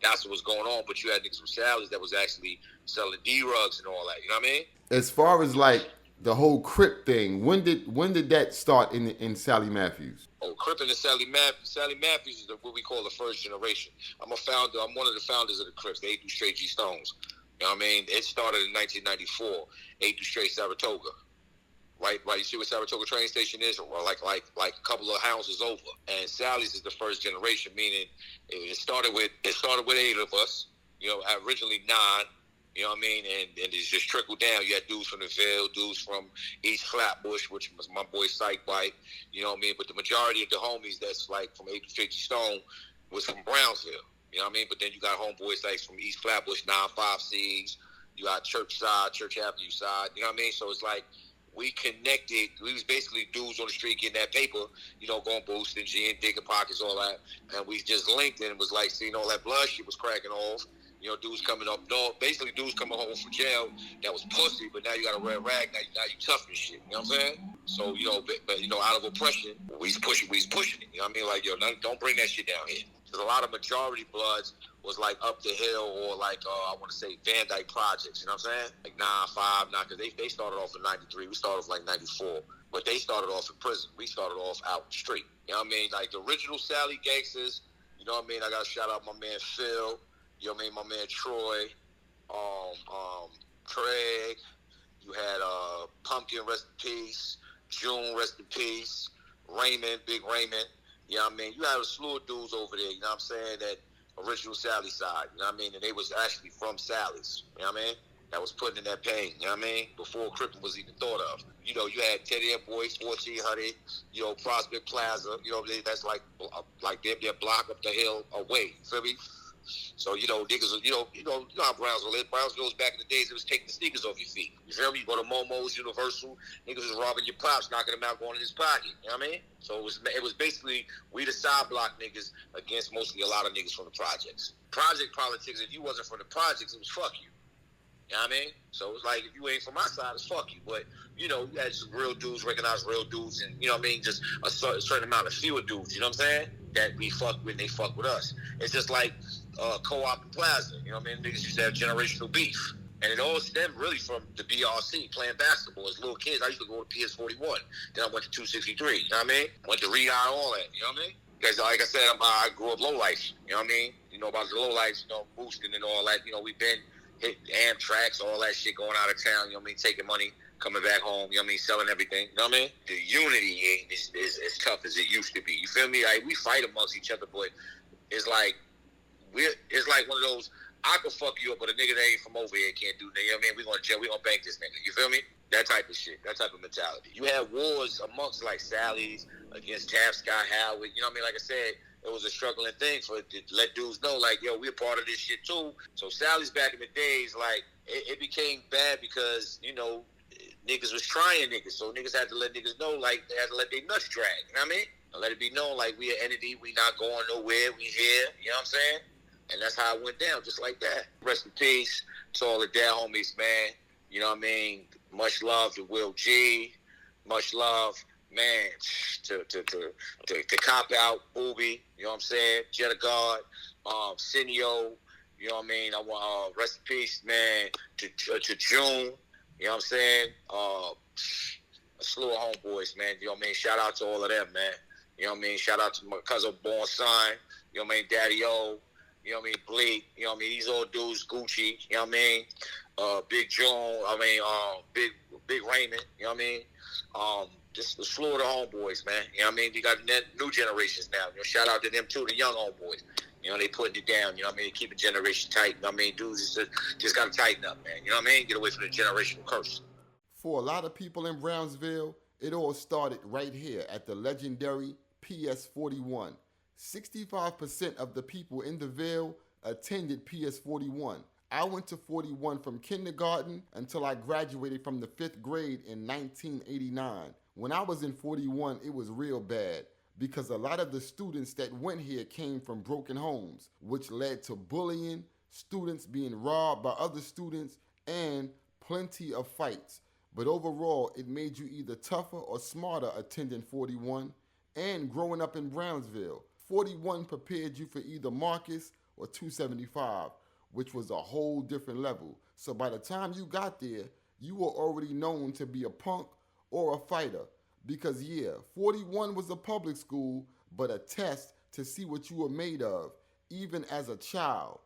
that's what was going on. But you had niggas from Sally's that was actually selling D-rugs and all that, you know what I mean?
As far as like the whole Crip thing, when did that start in Sally Matthews?
Oh, Crip and Sally Matthews is what we call the first generation. I'm a founder. I'm one of the founders of the Crips. They do straight G Stones. You know what I mean? It started in 1994. 8 through straight Saratoga. Right. You see what Saratoga train station is? Or like a couple of houses over. And Sally's is the first generation, meaning it started with 8 of us. Originally 9. You know what I mean? And it's just trickled down. You had dudes from the Ville, dudes from East Flatbush, which was my boy Psych Bite. You know what I mean? But the majority of the homies that's like from 8 to 50 Stone was from Brownsville. You know what I mean? But then you got homeboys like from East Flatbush, 9-5Cs. You got Church Avenue side. You know what I mean? So it's like we connected. We was basically dudes on the street getting that paper, going boosting, G and digging pockets, all that. And we just linked and it was like seeing all that blood shit was cracking off. Dudes coming up north, basically dudes coming home from jail that was pussy, but now you got a red rag, now you tough and shit, you know what I'm saying? So, but out of oppression, we's pushing it, you know what I mean? Like, don't bring that shit down here. Because a lot of majority bloods was like up the hill or like, I want to say Van Dyke projects, you know what I'm saying? Like 9-5, because they started off in 93, we started off like 94. But they started off in prison. We started off out the street. You know what I mean? Like the original Sally gangsters, you know what I mean? I got to shout out my man Phil. You know what I mean? My man Troy, Craig. You had Pumpkin, rest in peace. June, rest in peace. Raymond, Big Raymond. You know what I mean? You had a slew of dudes over there, you know what I'm saying, that original Sally side, you know what I mean? And they was actually from Sally's, you know what I mean? That was putting in that pain, you know what I mean? Before Crippin was even thought of. You had Teddy Air Boys, 1400, Prospect Plaza, that's like their block up the hill away, feel me? So, niggas, how Brownsville is. Brownsville was back in the days, it was taking the sneakers off your feet. You feel me? You go to Momo's, Universal, niggas was robbing your pops, knocking them out, going in his pocket. You know what I mean? So it was basically, we the side block niggas against mostly a lot of niggas from the projects. Project politics, if you wasn't from the projects, it was fuck you. You know what I mean? So it was like, if you ain't from my side, it's fuck you. But, you had some real dudes, recognize real dudes, and, you know what I mean, just a certain amount of fewer dudes, you know what I'm saying? That we fuck with, and they fuck with us. It's just like Co-op and Plaza, you know what I mean? Niggas used to have generational beef. And it all stemmed really from the BRC, playing basketball. As little kids, I used to go to PS41. Then I went to 263, you know what I mean? Went to Reed-Eye, all that, you know what I mean? Because like I said, I grew up low life, you know what I mean? You know about the low life, boosting and all that. We've been hit Amtrak's, all that shit, going out of town, you know what I mean? Taking money, coming back home, you know what I mean? Selling everything, you know what I mean? The unity ain't as tough as it used to be. You feel me? Like, we fight amongst each other, but it's like one of those, I could fuck you up, but a nigga that ain't from over here can't do that. You know what I mean? We gonna bank this nigga. You feel me? That type of shit. That type of mentality. You had wars amongst like Sally's against Taft Sky Howard. You know what I mean? Like I said, it was a struggling thing to let dudes know, like, yo, we're part of this shit too. So Sally's back in the days, like, it became bad because, niggas was trying niggas. So niggas had to let niggas know, like, they had to let their nuts drag. You know what I mean? And let it be known, like, we an entity, we not going nowhere, we here. You know what I'm saying? And that's how it went down, just like that. Rest in peace to all the dead homies, man. You know what I mean? Much love to Will G. Much love man, to Cop Out, Booby, you know what I'm saying? Jetta God, Cineo, you know what I mean? I want rest in peace, man, to June, you know what I'm saying? A slew of homeboys, man, you know what I mean? Shout out to all of them, man. You know what I mean? Shout out to my cousin Born Son, you know what I mean? Daddy O, you know what I mean? Bleak, you know what I mean? These old dudes, Gucci, you know what I mean? Big June, Big Raymond, you know what I mean? Just the slew of the homeboys, man. You know what I mean? You got new generations now. You know, shout out to them too, the young homeboys. You know, they putting it down, you know what I mean? They keep the generation tight, you know what I mean? Dudes just gotta tighten up, man. You know what I mean? Get away from the generational curse.
For a lot of people in Brownsville, it all started right here at the legendary PS 41. 65% of the people in the Ville attended PS 41. I went to 41 from kindergarten until I graduated from the 5th grade in 1989. When I was in 41, it was real bad because a lot of the students that went here came from broken homes, which led to bullying, students being robbed by other students, and plenty of fights. But overall, it made you either tougher or smarter attending 41 and growing up in Brownsville. 41 prepared you for either Marcus or 275, which was a whole different level. So by the time you got there, you were already known to be a punk or a fighter. Because yeah, 41 was a public school, but a test to see what you were made of, even as a child.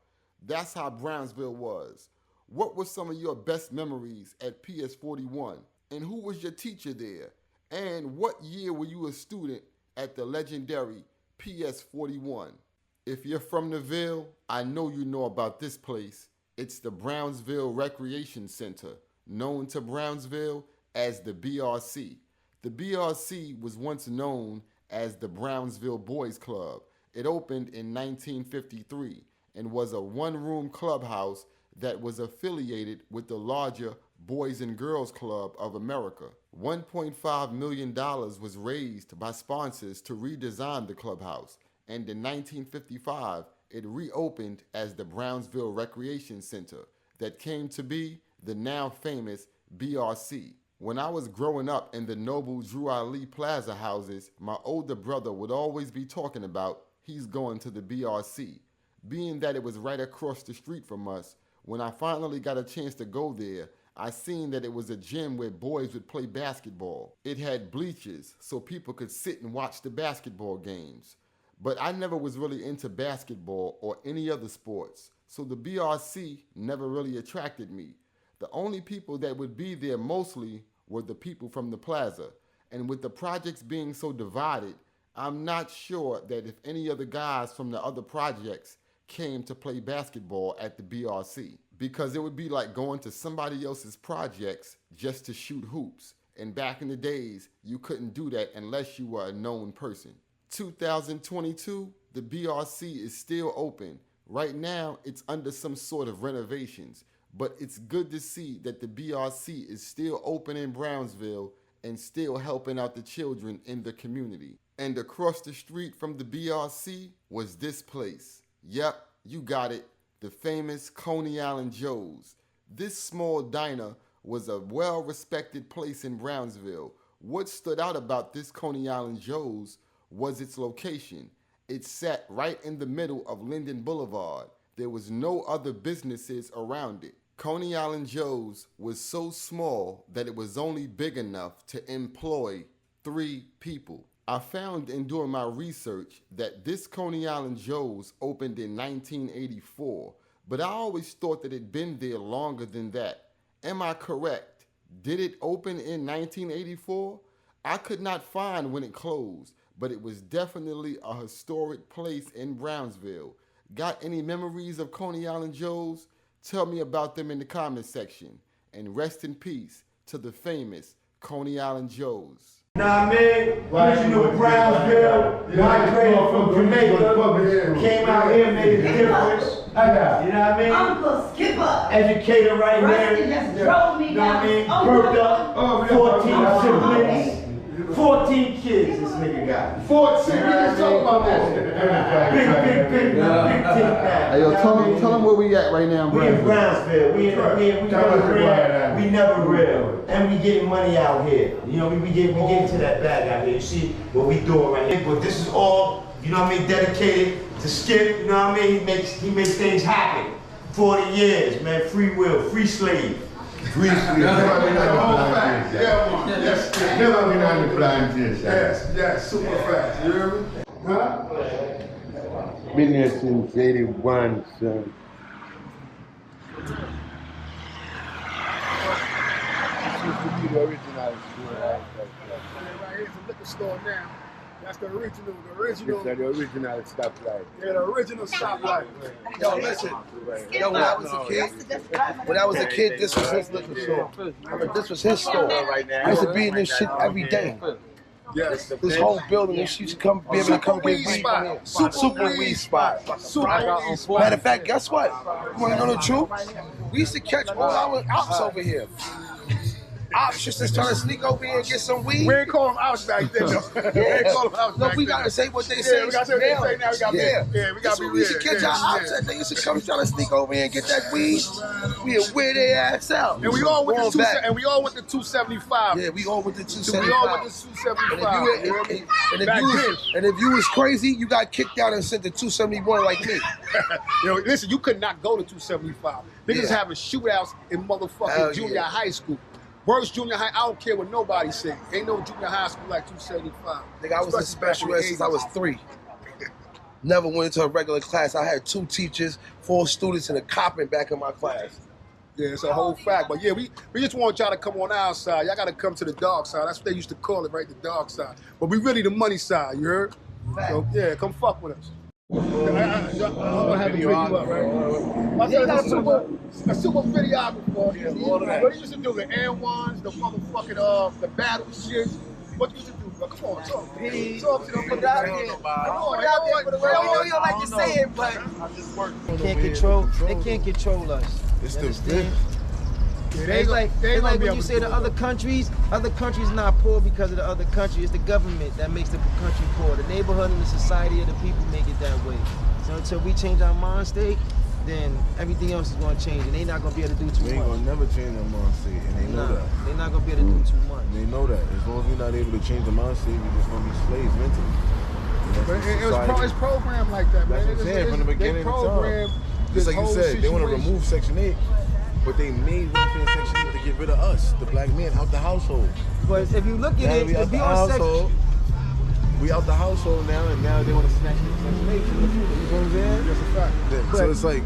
That's how Brownsville was. What were some of your best memories at PS 41? And who was your teacher there? And what year were you a student at the legendary PS 41? If you're from the Ville, I know you know about this place. It's the Brownsville Recreation Center, known to Brownsville as the BRC. The BRC was once known as the Brownsville Boys Club. It opened in 1953 and was a one-room clubhouse that was affiliated with the larger Boys and Girls Club of America. $1.5 million was raised by sponsors to redesign the clubhouse, and in 1955, it reopened as the Brownsville Recreation Center that came to be the now famous BRC. When I was growing up in the Noble Drew Ali Plaza houses, my older brother would always be talking about he's going to the BRC. Being that it was right across the street from us, when I finally got a chance to go there, I seen that it was a gym where boys would play basketball. It had bleachers so people could sit and watch the basketball games. But I never was really into basketball or any other sports, so the BRC never really attracted me. The only people that would be there mostly were the people from the plaza. And with the projects being so divided, I'm not sure that if any of the guys from the other projects came to play basketball at the BRC, because it would be like going to somebody else's projects just to shoot hoops. And back in the days, you couldn't do that unless you were a known person. 2022, the BRC is still open. Right now, it's under some sort of renovations, but it's good to see that the BRC is still open in Brownsville and still helping out the children in the community. And across the street from the BRC was this place. Yep, you got it, the famous Coney Island Joe's. This small diner was a well-respected place in Brownsville. What stood out about this Coney Island Joe's was its location. It sat right in the middle of Linden Boulevard. There was no other businesses around it. Coney Island Joe's was so small that it was only big enough to employ 3 people. I found in doing my research that this Coney Island Joe's opened in 1984, but I always thought that it'd been there longer than that. Am I correct? Did it open in 1984? I could not find when it closed, but it was definitely a historic place in Brownsville. Got any memories of Coney Island Joe's? Tell me about them in the comment section. And rest in peace to the famous Coney Island Joe's.
Nah, man, original Brownsville, migrated from Jamaica, came out here, made a difference. You know what I mean?
Uncle Skipper.
Educator right
Rusty
there.
just drove me
You know what I mean?
down.
Birthed up 14 siblings. 14 kids this nigga got.
14, we just talking about that.
Big thing now.
Hey, yo, tell them where we at right now in
We in
Brownsville.
Brownsville. We never real. And we getting money out here. You know, we get into that bag out here. You see what we doing right here. But this is all, you know what I mean, dedicated to Skip, you know what I mean? He makes things happen. 40 years, man, free will, free slave.
Free slave. Never been on the plantation.
Yes, super fast. You hear me? Huh?
Been there since 81, son.
The original store, right here's a liquor store now. That's the original.
It's the original stoplight.
Yeah, the original stoplight.
Yo, listen. Yo, when I was a kid, this was his liquor store. I mean, this was his store. I used to be in this shit every day.
Yes.
This whole building, this used to be able to come get weed from here. Super weed spot. Matter of fact, guess what? You want to know the truth? We used to catch all our ops over here. Ops used to try to sneak over here and get some weed.
We ain't call them ops back then, though. We ain't call them ops back then.
No, we gotta say what they say.
Yeah, we gotta say what they say now. We gotta
We used to catch our ops at. They used to come trying to sneak over here and get that weed. We'd wear their ass out.
And we all went to 275.
Yeah, we all went to 275.
We all went to 275.
And if you was crazy, you got kicked out and sent to 271 like me.
Yo, listen, you could not go to 275. Niggas having shootouts in motherfucking junior high school. Worst junior high, I don't care what nobody say. Ain't no junior high school like 275.
Nigga, I was in special ed since I was 3. Never went into a regular class. I had 2 teachers, 4 students, and a cop in back in my class.
Yeah, it's a whole fact. But yeah, we just want y'all to come on our side. Y'all got to come to the dark side. That's what they used to call it, right? The dark side. But we really the money side, you heard? So yeah, come fuck with us. I'm gonna have to bring you up, right? My son's a super videographer. What he used to do, the N1s, the motherfucking the battle shit. What you used to do, bro? Come on, talk to them. Talk to them. Put it out there. Come on,
I know you don't like to say it, but they can't control us.
It's the big.
It's like when you say the other countries not poor because of the other country. It's the government that makes the country poor. The neighborhood and the society of the people make it that way. So until we change our mind state, then everything else is going to change, and they're not going to be able to do too much.
They ain't going to never change their mind state, and they know that.
They're not going to be able to do too much.
They know that. As long as we're not able to change the mind state, we're just going to be slaves mentally.
It's programmed like that, man.
That's what I'm saying, from the beginning of time. Just like you said, they want to remove Section 8. But they made welfare Section 8 to get rid of us, the black men, out the household.
But if you look at it, if you on Section...
We out the household now, and now they want to snatch Section 8. You know what I'm saying?
That's a fact.
So it's like...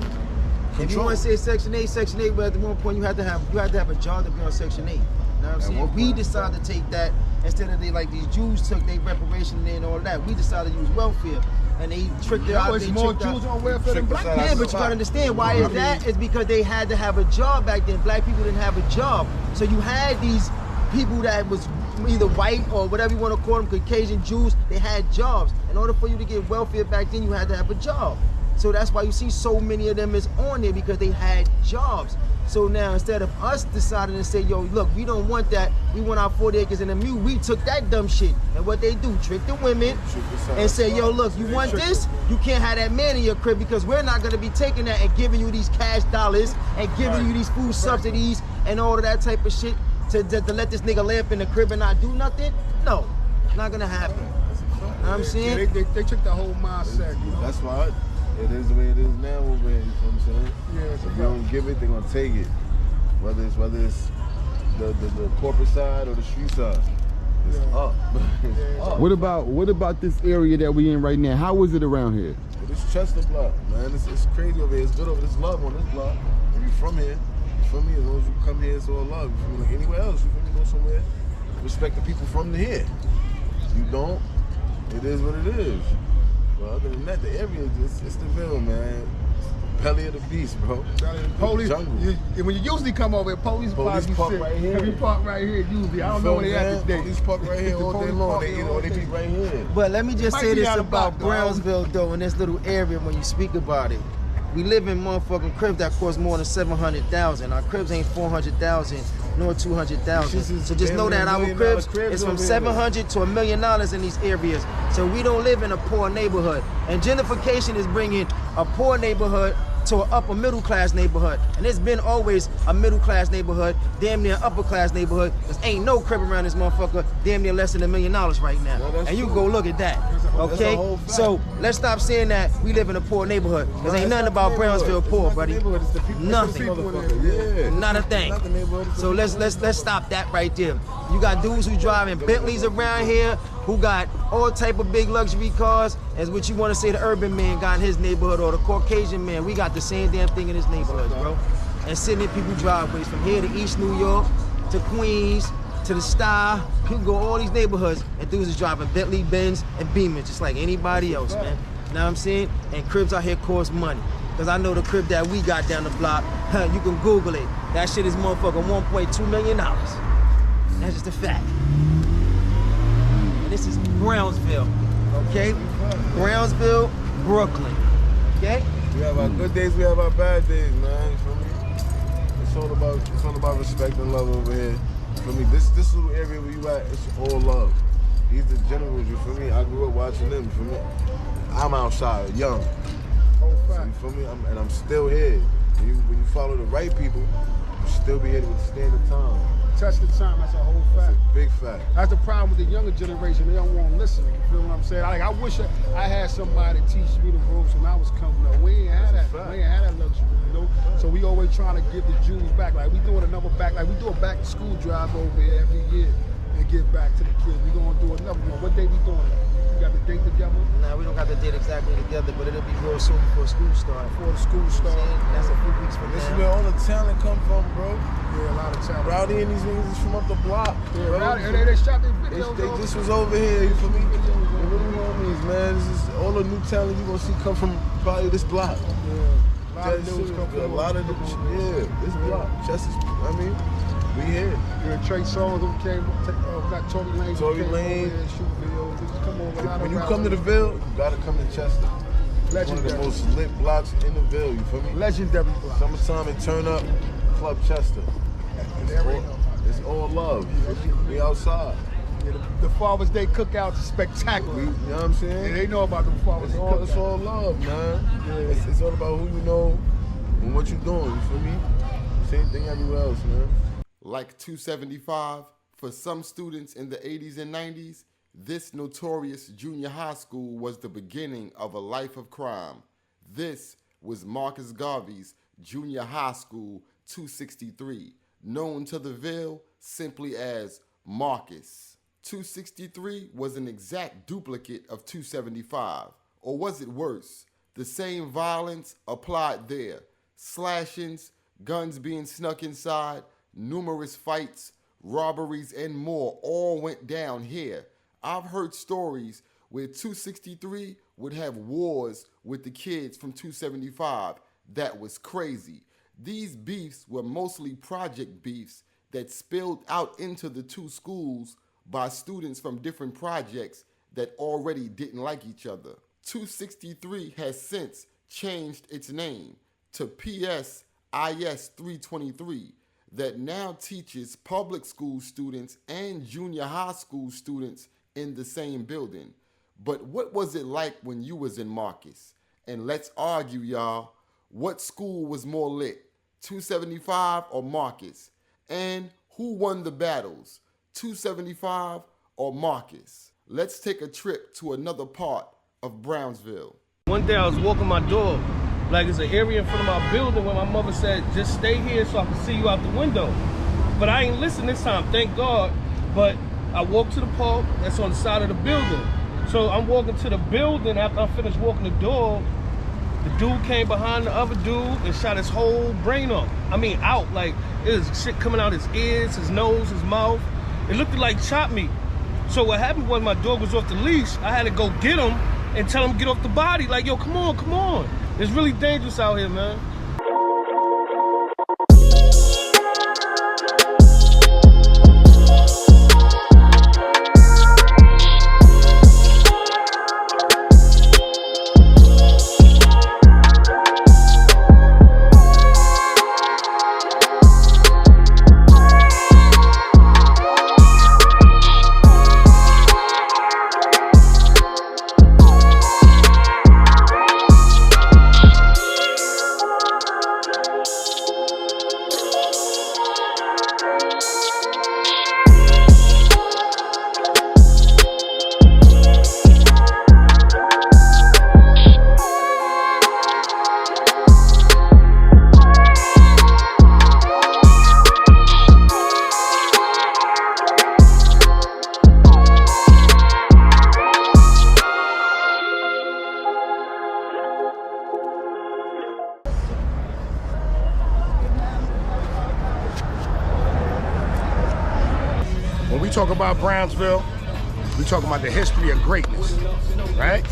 If you want to say Section 8, but at one point you had to have a job to be on Section 8. You know what I'm saying? We decided to take that instead of these Jews took their reparation and all that. We decided to use welfare. And they tricked it out.
There's more Jews on welfare than black people.
Yeah, but you gotta understand why is that? It's because they had to have a job back then. Black people didn't have a job. So you had these people that was either white or whatever you want to call them, Caucasian Jews, they had jobs. In order for you to get welfare back then, you had to have a job. So that's why you see so many of them is on there, because they had jobs. So now instead of us deciding to say, yo, look, we don't want that, we want our 40 acres and a mule, we took that dumb shit. And what they do, trick the women and say, yo, look, you want this? You can't have that man in your crib, because we're not gonna be taking that and giving you these cash dollars and giving you these food subsidies and all of that type of shit to let this nigga lay up in the crib and not do nothing. No, it's not gonna happen. You know what I'm saying?
Yeah, they took the whole mindset, you know?
That's why it is the way it is now over here, you know what I'm saying?
Yeah,
if you don't give it, they're gonna take it. Whether it's the corporate side or the street side. It's up. It's up.
What about this area that we in right now? How is it around here?
It's Chester block, man. It's crazy over here. It's good over this love on this block. If you from here, you feel me? As long as you come here, it's all love. You feel me? Like anywhere else, you feel me? Go somewhere, respect the people from here. You don't, it is what it is. But other than that, the area is it's the Ville, man. Belly of the beast, bro.
Police, when you usually come over here, police park
right here.
Every park right here, usually. I don't know where they at today.
Police park right here all day long. They be right here.
But let me just say this about Brownsville, though, in this little area when you speak about it. We live in motherfucking cribs that cost more than $700,000. Our cribs ain't $400,000. nor 200,000. So just know that our cribs is from 700 to $1 million in these areas. So we don't live in a poor neighborhood. And gentrification is bringing a poor neighborhood to an upper middle class neighborhood. And it's been always a middle class neighborhood, damn near upper class neighborhood. Cause ain't no crib around this motherfucker damn near less than $1 million right now. And you can go look at that, okay? So let's stop saying that we live in a poor neighborhood. Cause ain't nothing about Brownsville poor, buddy. Nothing. Not a thing. So let's stop that right there. You got dudes who driving Bentleys around here, who got all type of big luxury cars, as what you want to say the urban man got in his neighborhood, or the Caucasian man. We got the same damn thing in his neighborhood, bro. And sitting in people's driveways from here to East New York, to Queens, to the Star. You can go all these neighborhoods, and dudes is driving Bentley, Benz, and Beamers, just like anybody else, man. You know what I'm saying? And cribs out here cost money. Cause I know the crib that we got down the block, you can Google it. That shit is motherfucking $1.2 million. That's just a fact. And this is Brownsville, okay? Brownsville, Brooklyn, okay?
We have our good days, we have our bad days, man. You feel me? It's all about respect and love over here. You feel me? This little area where you at, it's all love. These the generals, you feel me? I grew up watching them, you feel me? I'm outside, young. So, you feel me? I'm still here. When you follow the right people, you still be able to stand the time.
Touch the time, that's a whole fact.
That's a big fact.
That's the problem with the younger generation. They don't want to listen. You feel what I'm saying? I wish I had somebody teach me the ropes when I was coming up. We ain't had that. We ain't had that luxury, you know? So we always trying to give the Jews back. Like we doing another back, like we do a back to school drive over here every year and give back to the kids. We gonna do another one. What day we doing it? We got the date together?
Nah, we don't got the date exactly together, but it'll be real soon before school starts.
Before the school starts.
That's a few weeks from now.
This is where all the talent come from, bro.
Yeah, a lot of talent.
Rowdy and these niggas is from up the block.
Yeah, Rowdy, and they shot their videos.
They just was over here, you feel me? The little homies, man. This is all the new talent you gonna see come from probably this block.
Yeah.
A lot of the this block. I mean, we here.
Yeah, Trey Songz came, not Tory Lanez.
Tory Lanez.
Shoot videos. Come over.
When you come to the Ville, you gotta come to Chester. It's one of the most lit blocks in the Ville, you feel me?
Legendary block.
Summertime and turn up, Club Chester. It's all love. We outside.
Yeah, the Father's Day cookouts are spectacular.
You know what I'm saying?
Yeah, they know about the Father's Day cookouts.
It's all love, man. Yeah. It's all about who you know and what you doing, you feel me? Same thing everywhere else, man.
Like 275, for some students in the 80s and 90s, this notorious junior high school was the beginning of a life of crime. This was Marcus Garvey's junior high school 263, known to the Ville simply as Marcus. 263 was an exact duplicate of 275, or was it worse? The same violence applied there. Slashings, guns being snuck inside, numerous fights, robberies, and more all went down here. I've heard stories where 263 would have wars with the kids from 275. That was crazy. These beefs were mostly project beefs that spilled out into the two schools by students from different projects that already didn't like each other. 263 has since changed its name to PS IS 323 that now teaches public school students and junior high school students in the same building. But what was it like when you was in Marcus? And let's argue, y'all, what school was more lit, 275 or Marcus? And who won the battles, 275 or Marcus? Let's take a trip to another part of Brownsville.
One day I was walking my dog. Like, it's an area in front of my building where my mother said, just stay here so I can see you out the window. But I ain't listen this time, thank God. But I walked to the park that's on the side of the building. So I'm walking to the building after I finished walking the dog. The dude came behind the other dude and shot his whole brain off. I mean, out. Like, it was shit coming out his ears, his nose, his mouth. It looked like chop meat. So what happened was my dog was off the leash. I had to go get him and tell him to get off the body. Like, yo, come on, come on. It's really dangerous out here, man.
when we talk about Brownsville, we talk about the history of greatness, right?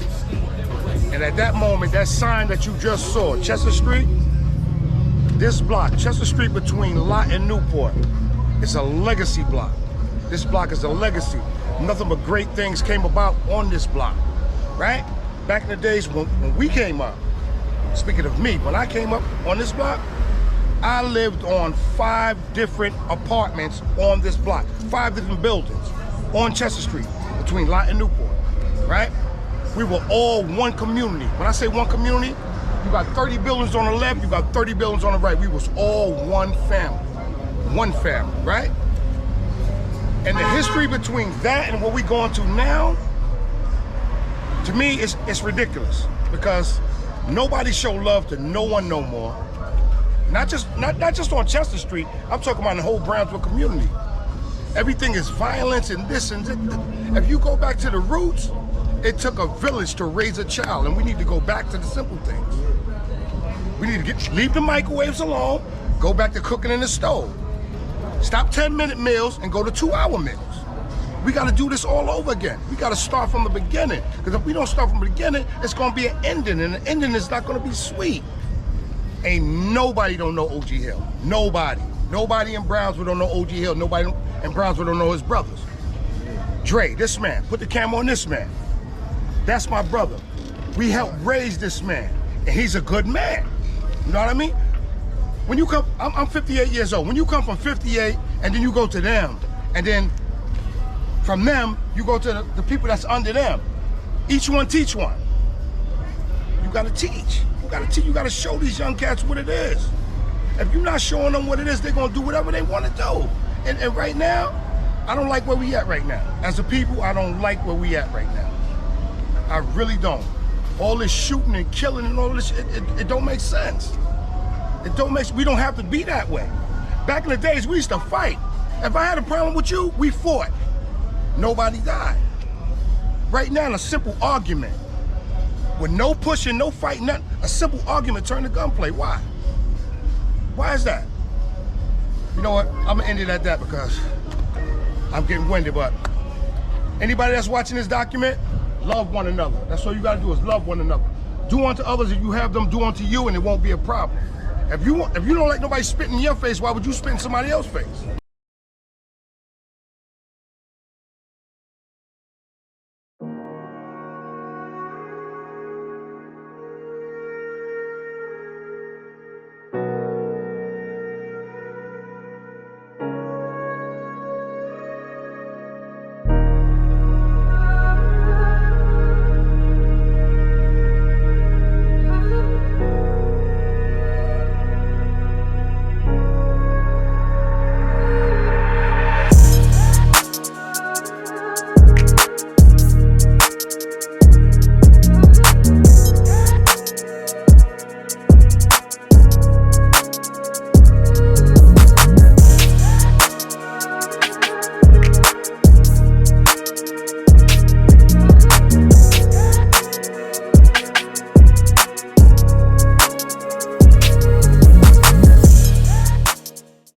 And at that moment, that sign that you just saw, Chester Street, this block, Chester Street between Lott and Newport, it's a legacy block. This block is a legacy. Nothing but great things came about on this block, right? Back in the days when we came up, speaking of me, when I came up on this block, I lived on 5 different apartments on this block, 5 different buildings on Chester Street between Lott and Newport, right? We were all one community. When I say one community, you got 30 buildings on the left, you got 30 buildings on the right. We was all one family, right? And the history between that and what we going to now, to me, it's ridiculous because nobody show love to no one no more. Not just on Chester Street, I'm talking about the whole Brownsville community. Everything is violence and this and that. If you go back to the roots, it took a village to raise a child, and we need to go back to the simple things. We need to leave the microwaves alone, go back to cooking in the stove. Stop 10-minute meals and go to 2-hour meals. We gotta do this all over again. We gotta start from the beginning, because if we don't start from the beginning, it's gonna be an ending, and the ending is not gonna be sweet. Ain't nobody don't know OG Hill. Nobody. Nobody in Brownsville don't know OG Hill. Nobody in Brownsville don't know his brothers. Dre, this man. Put the camera on this man. That's my brother. We helped raise this man, and he's a good man. You know what I mean? When you come, I'm 58 years old. When you come from 58, and then you go to them, and then from them, you go to the people that's under them. Each one teach one. You gotta teach. You gotta show these young cats what it is. If you're not showing them what it is, they're gonna do whatever they wanna do. And right now, I don't like where we at right now. As a people, I don't like where we at right now. I really don't. All this shooting and killing and all this, it don't make sense. We don't have to be that way. Back in the days, we used to fight. If I had a problem with you, we fought. Nobody died. Right now, a simple argument, with no pushing, no fighting, nothing, a simple argument turned to gunplay. Why? Why is that? You know what? I'm gonna end it at that because I'm getting winded, but anybody that's watching this document, love one another. That's all you gotta do is love one another. Do unto others if you have them do unto you, and it won't be a problem. If you don't like nobody spitting in your face, why would you spit in somebody else's face?